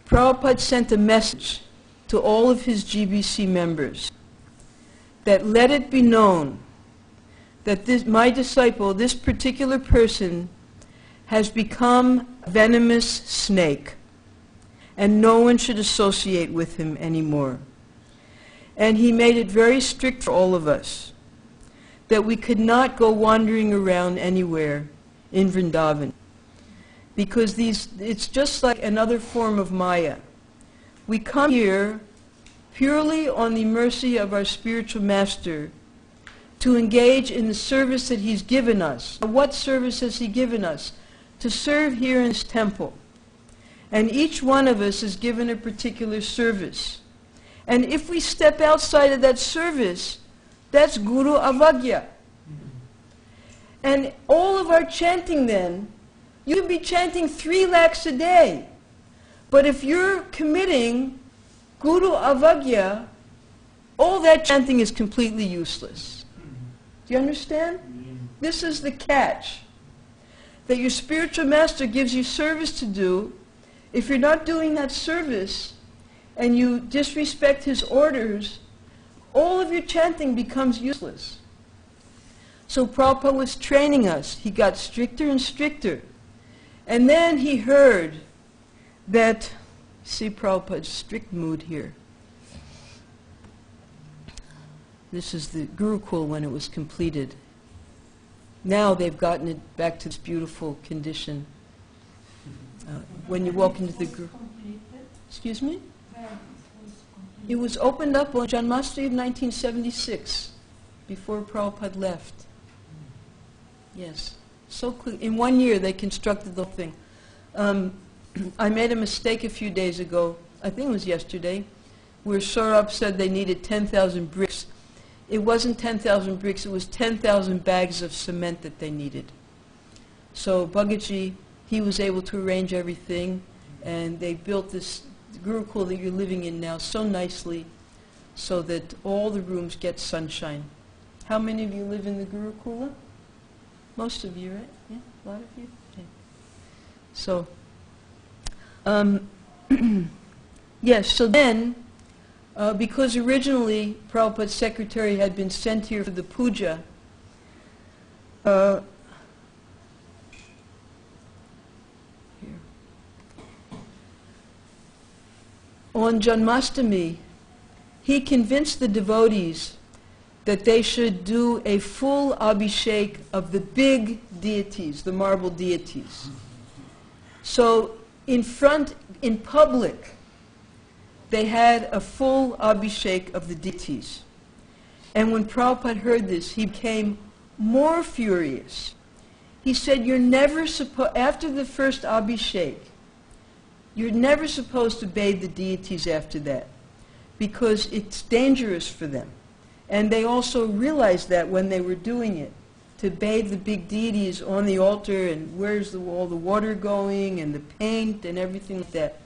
S1: Prabhupada sent a message to all of his GBC members that let it be known that my disciple, this particular person, has become a venomous snake, and no one should associate with him anymore. And he made it very strict for all of us, that we could not go wandering around anywhere in Vrindavan, because it's just like another form of Maya. We come here purely on the mercy of our spiritual master to engage in the service that he's given us. What service has he given us? To serve here in his temple. And each one of us is given a particular service. And if we step outside of that service, that's Guru Avagya. And all of our chanting then, you could be chanting 3 lakhs a day. But if you're committing Guru Avagya all that chanting is completely useless. Do you understand? This is the catch. That your spiritual master gives you service to do. If you're not doing that service and you disrespect his orders, all of your chanting becomes useless. So Prabhupada was training us. He got stricter and stricter. And then he heard that, see Prabhupada's strict mood here. This is the Gurukul when it was completed. Now they've gotten it back to this beautiful condition. When you walk into the Gurukul. Excuse me? It was opened up on Janmashtami of 1976, before Prabhupada left. Yes. So quick. In 1 year they constructed the whole thing. I made a mistake a few days ago, I think it was yesterday, where Saurabh said they needed 10,000 bricks. It wasn't 10,000 bricks, it was 10,000 bags of cement that they needed. So Bhagaji, he was able to arrange everything, and they built this Gurukul that you're living in now so nicely, so that all the rooms get sunshine. How many of you live in the Gurukula? Most of you, right? Yeah, a lot of you? Okay. So, yes, so then, because originally Prabhupada's secretary had been sent here for the puja, here. On Janmashtami, he convinced the devotees that they should do a full abhishek of the big deities, the marble deities. So in public, they had a full abhishek of the deities. And when Prabhupada heard this, he became more furious. He said, you're never supposed, after the first abhishek, you're never supposed to bathe the deities after that, because it's dangerous for them. And they also realized that when they were doing it, to bathe the big deities on the altar, and where's all the water going, and the paint, and everything like that.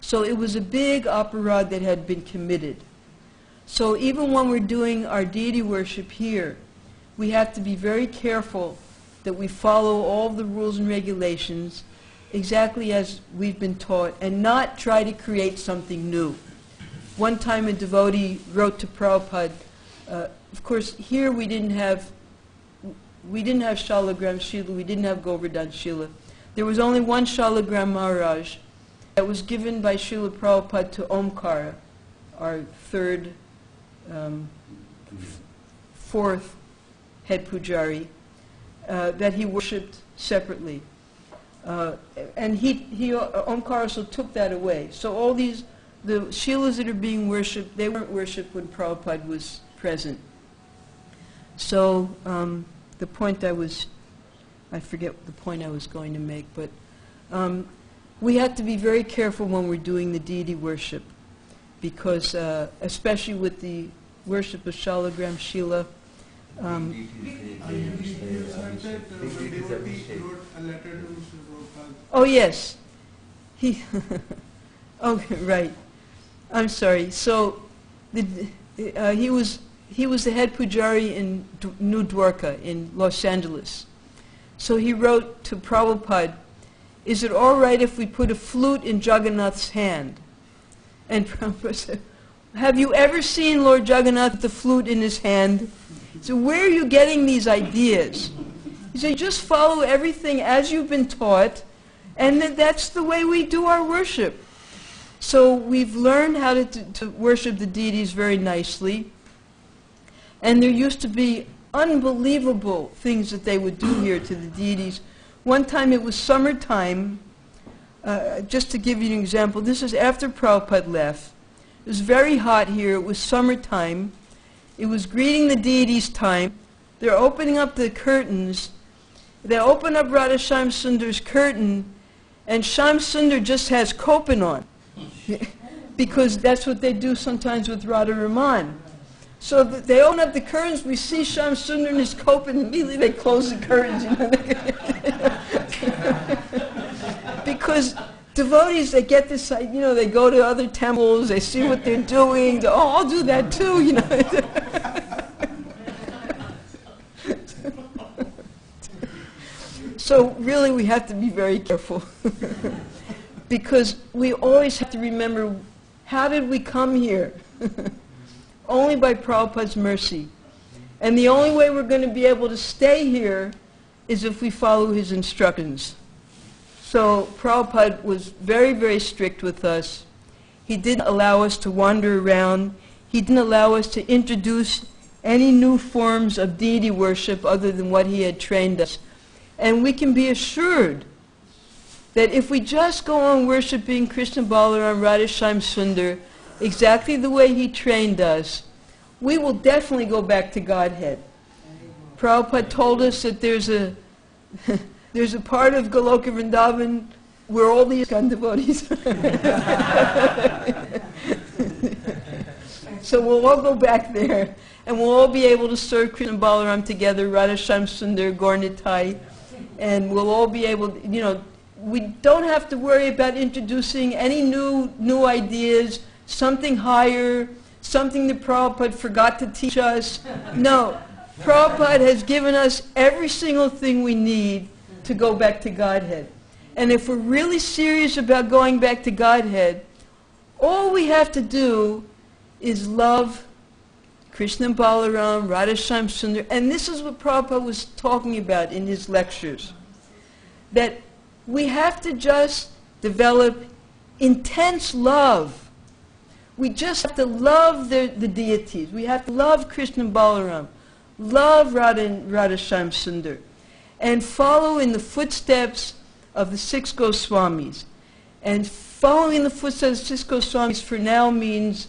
S1: So it was a big aparad that had been committed. So even when we're doing our deity worship here, we have to be very careful that we follow all the rules and regulations exactly as we've been taught, and not try to create something new. One time a devotee wrote to Prabhupada, of course here we didn't have Shalagram Shila, we didn't have Govardhan Shila. There was only one Shalagram Maharaj that was given by Srila Prabhupada to Omkara, our fourth head pujari, that he worshipped separately. And Omkara also took that away. So all these, the Shilas that are being worshipped, they weren't worshipped when Prabhupada was present. So the point I forget the point I was going to make, but we have to be very careful when we're doing the deity worship, because especially with the worship of Shalagram Shila, oh yes, oh right. I'm sorry. So he was the head pujari in New Dwarka in Los Angeles. So he wrote to Prabhupada, "Is it all right if we put a flute in Jagannath's hand?" And Prabhupada said, "Have you ever seen Lord Jagannath with the flute in his hand?" So where are you getting these ideas? He said, just follow everything as you've been taught, and that's the way we do our worship. So we've learned how to worship the deities very nicely, and there used to be unbelievable things that they would do here to the deities. One time it was summertime, just to give you an example, this is after Prabhupada left. It was very hot here, it was summertime. It was greeting the deities time. They're opening up the curtains. They open up Radha Shyam Sundar's curtain, and Shyam Sundar just has Kopan on. Because that's what they do sometimes with Radha Raman. So they open up the curtains, we see Shyam Sundar in his Kopan, and immediately they close the curtains. Because devotees, they get this, they go to other temples, they see what they're doing, oh, I'll do that too, So really we have to be very careful because we always have to remember, how did we come here? Only by Prabhupada's mercy. And the only way we're going to be able to stay here is if we follow his instructions. So Prabhupada was very, very strict with us. He didn't allow us to wander around. He didn't allow us to introduce any new forms of deity worship other than what he had trained us. And we can be assured that if we just go on worshipping Krishna Balaram, Radhashyam Sundar, exactly the way he trained us, we will definitely go back to Godhead. Prabhupada told us that there's a part of Goloka Vrindavan where all the Iskcon devotees So we'll all go back there, and we'll all be able to serve Krishna Balaram together, Radhashyam Sundar, Gaur Nitai, and we'll all be able, we don't have to worry about introducing any new ideas, something higher, something that Prabhupada forgot to teach us. No, Prabhupada has given us every single thing we need to go back to Godhead. And if we're really serious about going back to Godhead, all we have to do is love Krishna Balaram, Radhashyam Sundar, and this is what Prabhupada was talking about in his lectures, that we have to just develop intense love. We just have to love the deities. We have to love Krishna Balaram, love Radhashyam Sundar, and follow in the footsteps of the 6 Goswamis. And following the footsteps of the 6 Goswamis for now means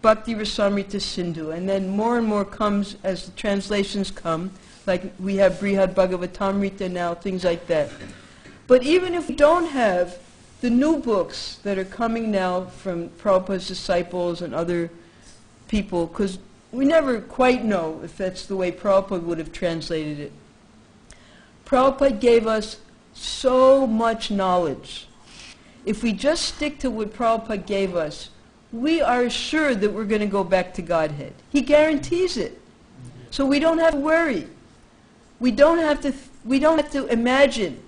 S1: Bhakti Rasamrita Sindhu, and then more and more comes as the translations come, like we have Brihad Bhagavatamrita now, things like that. But even if we don't have the new books that are coming now from Prabhupada's disciples and other people, because we never quite know if that's the way Prabhupada would have translated it. Prabhupada gave us so much knowledge. If we just stick to what Prabhupada gave us, we are assured that we're going to go back to Godhead. He guarantees it. So we don't have to worry. We don't have to imagine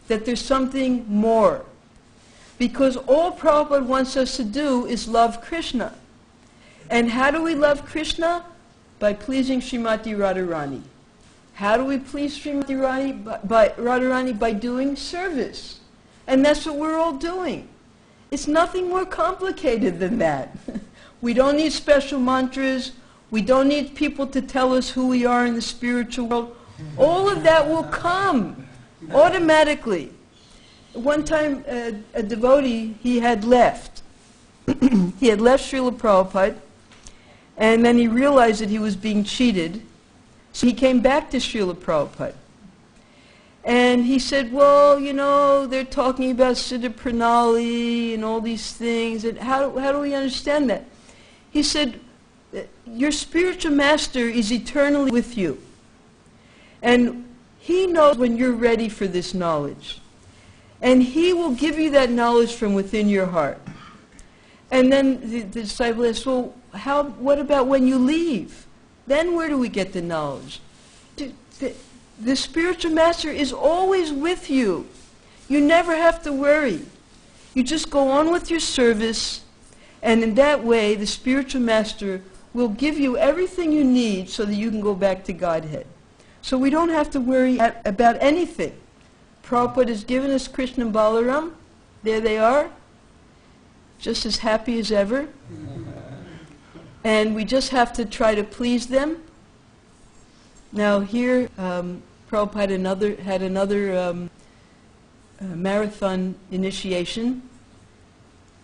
S1: that there's something more. Because all Prabhupada wants us to do is love Krishna. And how do we love Krishna? By pleasing Srimati Radharani. How do we please Srimati Radharani? By doing service. And that's what we're all doing. It's nothing more complicated than that. We don't need special mantras. We don't need people to tell us who we are in the spiritual world. All of that will come automatically. One time, a devotee, he had left. He had left Srila Prabhupada, and then he realized that he was being cheated. So he came back to Srila Prabhupada. And he said, well, they're talking about Siddha Pranali and all these things, and how do we understand that? He said, your spiritual master is eternally with you. And he knows when you're ready for this knowledge. And he will give you that knowledge from within your heart. And then the disciple asked, well, what about when you leave? Then where do we get the knowledge? The spiritual master is always with you. You never have to worry. You just go on with your service, and in that way the spiritual master will give you everything you need so that you can go back to Godhead. So we don't have to worry about anything. Prabhupada has given us Krishna Balaram. There they are, just as happy as ever. And we just have to try to please them. Now here, Prabhupada had another marathon initiation.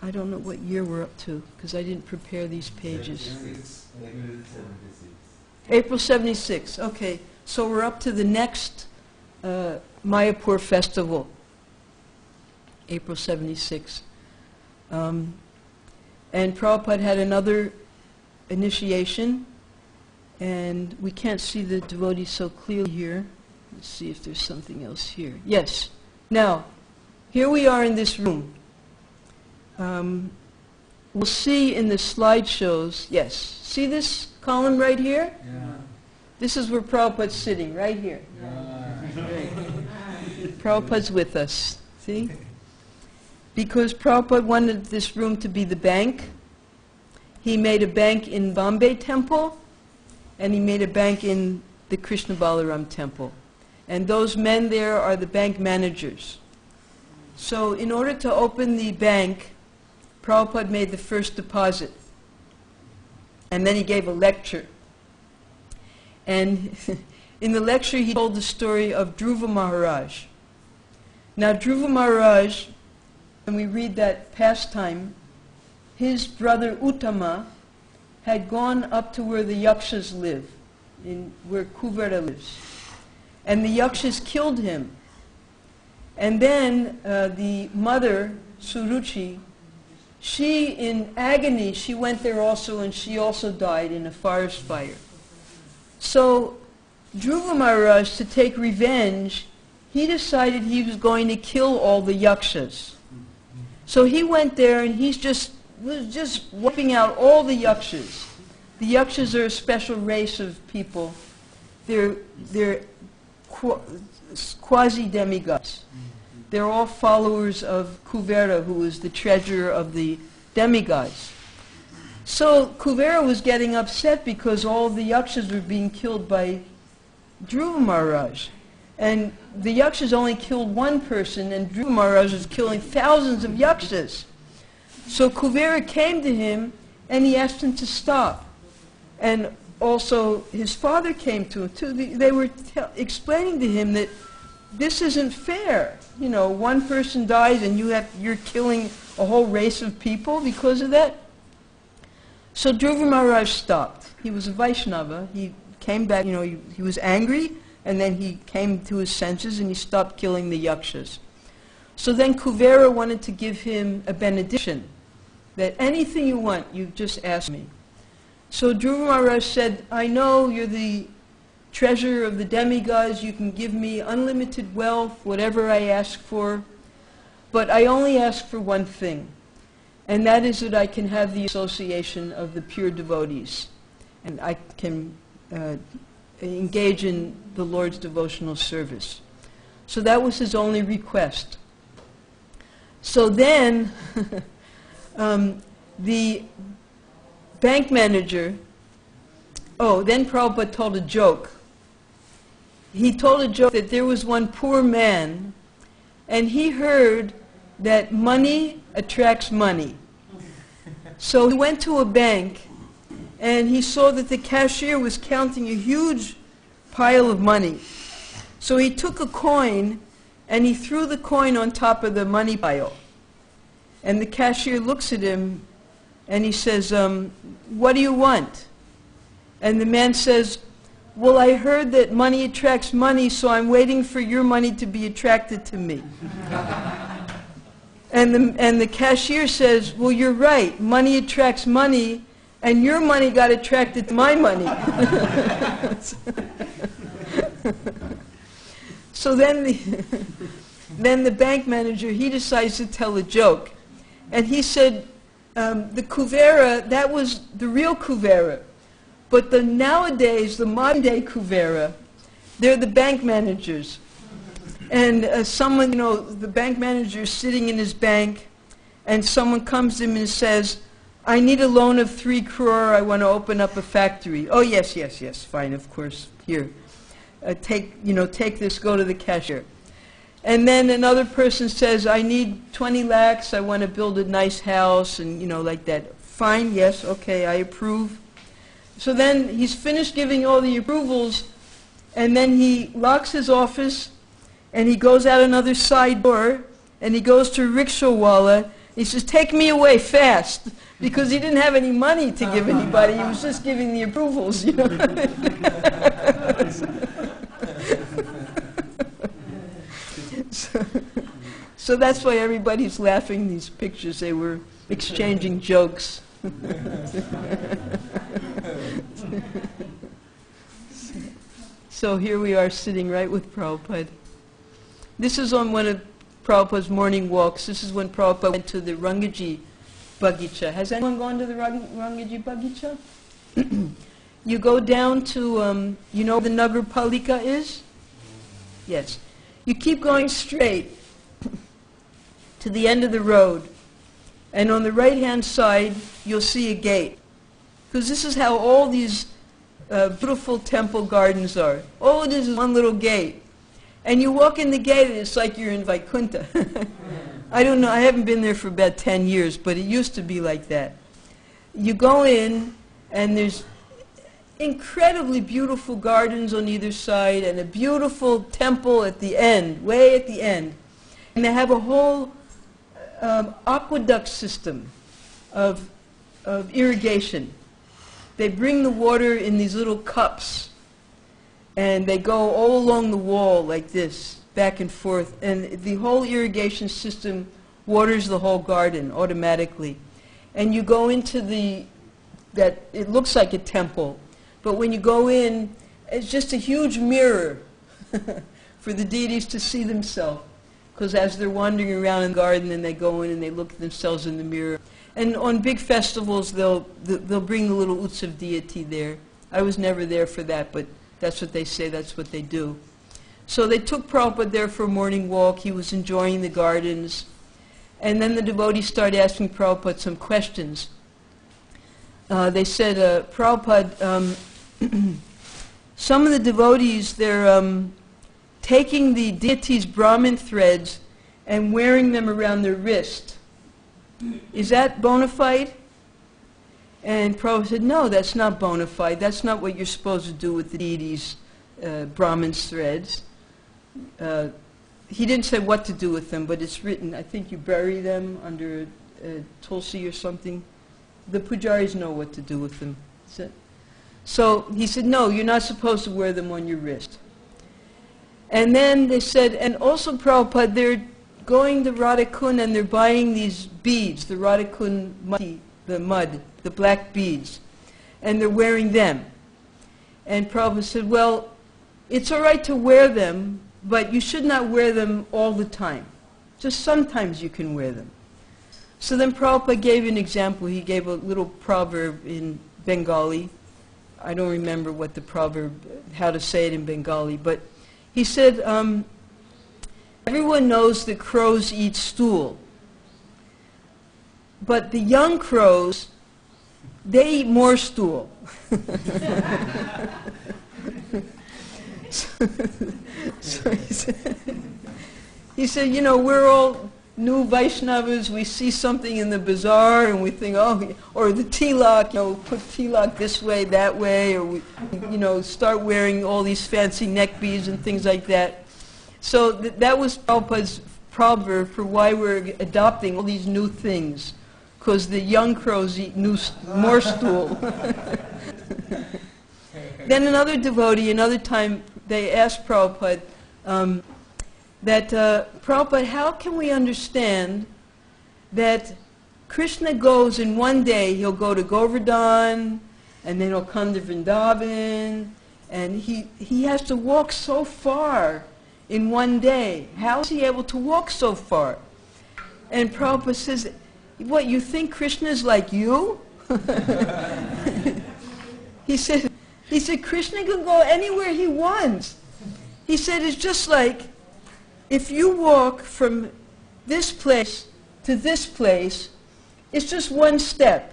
S1: I don't know what year we're up to, because I didn't prepare these pages. April 76, okay. So we're up to the next Mayapur festival, April 76. And Prabhupada had another initiation, and we can't see the devotees so clearly here. Let's see if there's something else here. Yes. Now, here we are in this room. we'll see in the slideshows, yes, see this column right here?
S2: Yeah.
S1: This is where Prabhupada's sitting, right here. Right. Prabhupada's with us, see? Because Prabhupada wanted this room to be the bank, he made a bank in Bombay Temple, and he made a bank in the Krishna Balaram Temple. And those men there are the bank managers. So in order to open the bank, Prabhupada made the first deposit. And then he gave a lecture. And in the lecture he told the story of Dhruva Maharaj. Now Dhruva Maharaj, when we read that pastime, his brother Uttama had gone up to where the Yakshas live, where Kuvera lives. And the Yakshas killed him. And then the mother, Suruchi, she in agony, she went there also, and she also died in a forest fire. So Dhruva Maharaj, to take revenge, he decided he was going to kill all the Yakshas. So he went there and was just wiping out all the Yakshas. The Yakshas are a special race of people. They're quasi-demigods. They're all followers of Kuvera, who is the treasurer of the demigods. So Kuvera was getting upset because all the Yakshas were being killed by Dhruva Maharaj. And the Yakshas only killed one person, and Dhruva Maharaj was killing thousands of Yakshas. So Kuvera came to him, and he asked him to stop. And also his father came to him too. They were explaining to him that this isn't fair. You know, one person dies and you're killing a whole race of people because of that. So Dhruva Maharaj stopped. He was a Vaishnava. He came back, you know, he was angry, and then he came to his senses and he stopped killing the Yakshas. So then Kuvera wanted to give him a benediction, that anything you want, you just ask me. So Dhruva Maharaj said, I know you're the treasurer of the demigods, you can give me unlimited wealth, whatever I ask for, but I only ask for one thing, and that is that I can have the association of the pure devotees, and I can engage in the Lord's devotional service. So that was his only request. So then, the bank manager, then Prabhupada told a joke. He told a joke that there was one poor man, and he heard that money attracts money. So he went to a bank, and he saw that the cashier was counting a huge pile of money. So he took a coin, and he threw the coin on top of the money pile. And the cashier looks at him, and he says, what do you want? And the man says, well, I heard that money attracts money, so I'm waiting for your money to be attracted to me. And the cashier says, well, you're right, money attracts money, and your money got attracted to my money. So then the bank manager, he decides to tell a joke. And he said, the Kuvera, that was the real Kuvera. But nowadays, the modern day Kuvera, they're the bank managers. And someone, the bank manager is sitting in his bank, and someone comes to him and says, I need a loan of 3 crore, I want to open up a factory. Oh, yes, fine, of course, here. Take this, go to the cashier. And then another person says, I need 20 lakhs, I want to build a nice house, and like that. Fine, yes, okay, I approve. So then he's finished giving all the approvals, and then he locks his office, and he goes out another side door, and he goes to Rickshawala. He says, take me away fast, because he didn't have any money to give anybody. He was just giving the approvals, So that's why everybody's laughing these pictures. They were exchanging jokes. So here we are sitting right with Prabhupada. This is on one of Prabhupada's morning walks. This is when Prabhupada went to the Rangaji Bagicha. Has anyone gone to the Rangaji Bagicha? You go down to, you know where the Nagar Palika is? Yes. You keep going straight to the end of the road, and on the right-hand side, you'll see a gate. Because this is how all these beautiful temple gardens are. All it is one little gate. And you walk in the gate, and it's like you're in Vaikuntha. I don't know, I haven't been there for about 10 years, but it used to be like that. You go in, and there's incredibly beautiful gardens on either side, and a beautiful temple at the end, way at the end. And they have a whole aqueduct system of irrigation. They bring the water in these little cups, and they go all along the wall like this, back and forth, and the whole irrigation system waters the whole garden automatically. And you go into it looks like a temple, but when you go in, it's just a huge mirror for the deities to see themselves. Because as they're wandering around in the garden, and they go in and they look at themselves in the mirror. And on big festivals, they'll bring the little Utsav deity there. I was never there for that, but that's what they say, that's what they do. So they took Prabhupada there for a morning walk. He was enjoying the gardens. And then the devotees started asking Prabhupada some questions. They said, Prabhupada, some of the devotees, they're taking the deity's Brahmin threads and wearing them around their wrist. Is that bona fide? And Prabhupada said, no, that's not bona fide. That's not what you're supposed to do with the deity's Brahmin's threads. He didn't say what to do with them, but it's written, I think you bury them under a tulsi or something. The pujaris know what to do with them. So he said, no, you're not supposed to wear them on your wrist. And then they said, and also Prabhupada, they're going to Radhakund and they're buying these beads, the Radhakund mud, the black beads, and they're wearing them. And Prabhupada said, well, it's all right to wear them, but you should not wear them all the time. Just sometimes you can wear them. So then Prabhupada gave an example. He gave a little proverb in Bengali. I don't remember what the proverb, how to say it in Bengali, but he said, everyone knows that crows eat stool, but the young crows, they eat more stool. So he said, you know, we're all new Vaishnavas, we see something in the bazaar and we think, oh, or the tilak, you know, put tilak this way, that way, or we, you know, start wearing all these fancy neck beads and things like that. So that was Prabhupada's proverb for why we're adopting all these new things, because the young crows eat more stool. Then another devotee, another time, they asked Prabhupada, Prabhupada, how can we understand that Krishna goes in one day, he'll go to Govardhan, and then he'll come to Vrindavan, and he has to walk so far in one day. How is he able to walk so far? And Prabhupada says, what, you think Krishna is like you? He said, Krishna can go anywhere he wants. He said, it's just like, if you walk from this place to this place, it's just one step.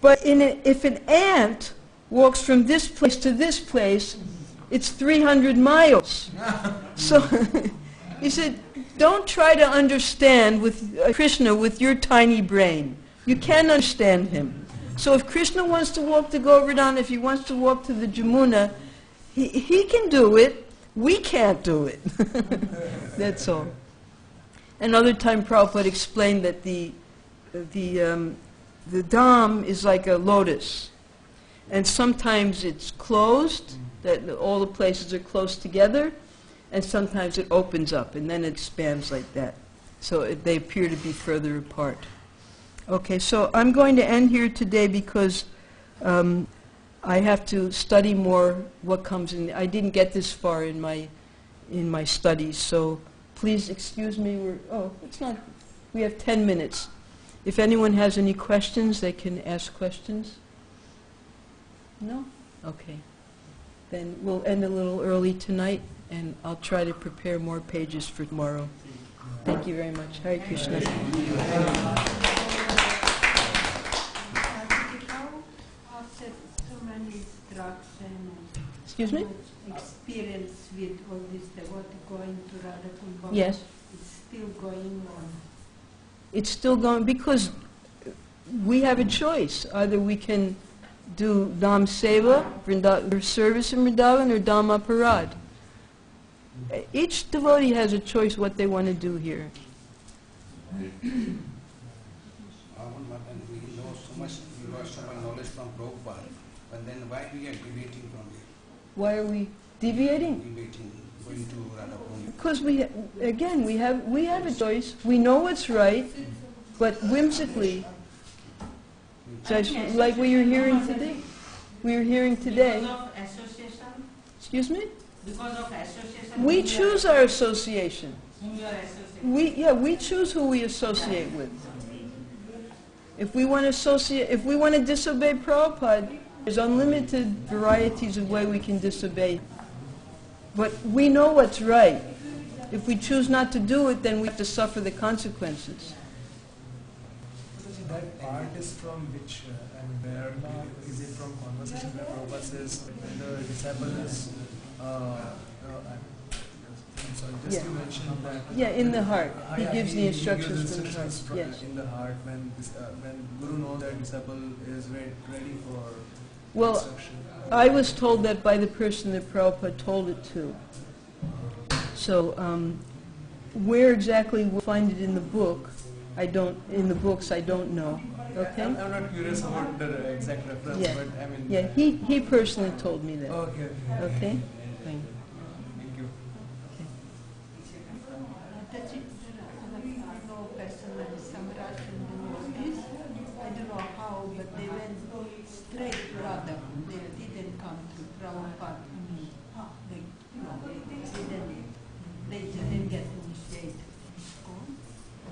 S1: But if an ant walks from this place to this place, it's 300 miles. So he said, don't try to understand with Krishna with your tiny brain. You can't understand him. So if Krishna wants to walk to Govardhan, if he wants to walk to the Jamuna, he can do it. We can't do it. That's all. Another time Prabhupada explained that the dham is like a lotus. And sometimes it's closed, that all the places are close together, and sometimes it opens up, and then it expands like that. So they appear to be further apart. Okay, so I'm going to end here today because I have to study more what comes in. I didn't get this far in my studies, so please excuse me. It's not. We have 10 minutes. If anyone has any questions, they can ask questions. No? Okay. Then we'll end a little early tonight, and I'll try to prepare more pages for tomorrow. Thank you very much. Hare Krishna.
S3: After so many instruction
S1: Excuse me?
S3: and experience with all this devotee going to Radha Kumbh,
S1: Yes.
S3: it's still going on.
S1: It's still going, because we have a choice. Either we can do Dham Seva, or service in Vrindavan, or Dham Aparad. Each devotee has a choice what they want to do here.
S2: We know so much, we got so much knowledge from Prabhupada, but then why we are deviating from it?
S1: Why are we deviating?
S2: Deviating, going to Radha Kumbh.
S1: Because we have a choice. We know what's right, but whimsically, just like we are hearing today. We are hearing today.
S3: Because of association?
S1: Excuse me?
S3: Because of association?
S1: We choose our association.
S3: Whom you are associating?
S1: We choose who we associate with. If we want to disobey Prabhupada, there's unlimited varieties of way we can disobey. But we know what's right. If we choose not to do it, then we have to suffer the consequences.
S4: That part is from which, where is it from conversation where Prabhupada says when the disciple is, I'm sorry, just
S1: Yeah.
S4: you mentioned that.
S1: Yeah, in the heart. He
S4: Yeah,
S1: gives the instructions
S4: gives
S1: from the heart.
S4: instructions
S1: Yes.
S4: in the heart when Guru knows that disciple is ready for
S1: Well,
S4: instruction.
S1: I was told that by the person that Prabhupada told it to. So, where exactly we'll find it in the book, in the books, I don't know. Okay?
S4: I'm not curious about the exact reference,
S1: Yeah.
S4: but I mean.
S1: Yeah, he personally told me that.
S4: Okay.
S1: Okay? Fine.
S4: Thank you.
S3: I know personally some Russian devotees, I don't know how, but they went straight to Radha. They didn't come to Prabhupada. They didn't get initiated.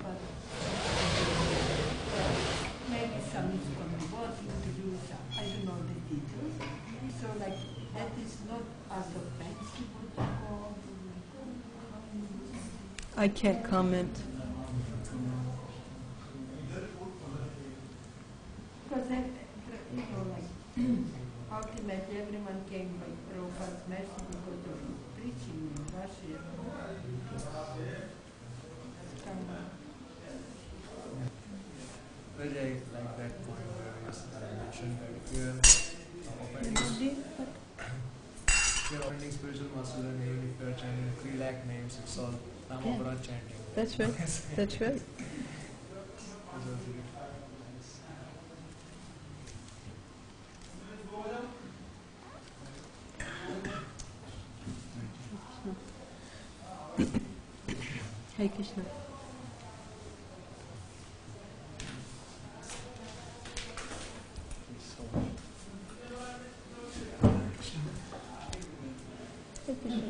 S3: But maybe some Iskcon devotees introduced, I don't know the details. So like that is not as offensive to go.
S1: I can't comment.
S3: Because ultimately everyone came by Prabhupada's mercy because of his preaching in Russia.
S4: Really, I like that point where you mentioned that if you're offending spiritual master, and even if you're chanting 3 lakh names, it's all Ramapuran chanting.
S1: That's right. That's right. Hare Krishna. Hare Krishna.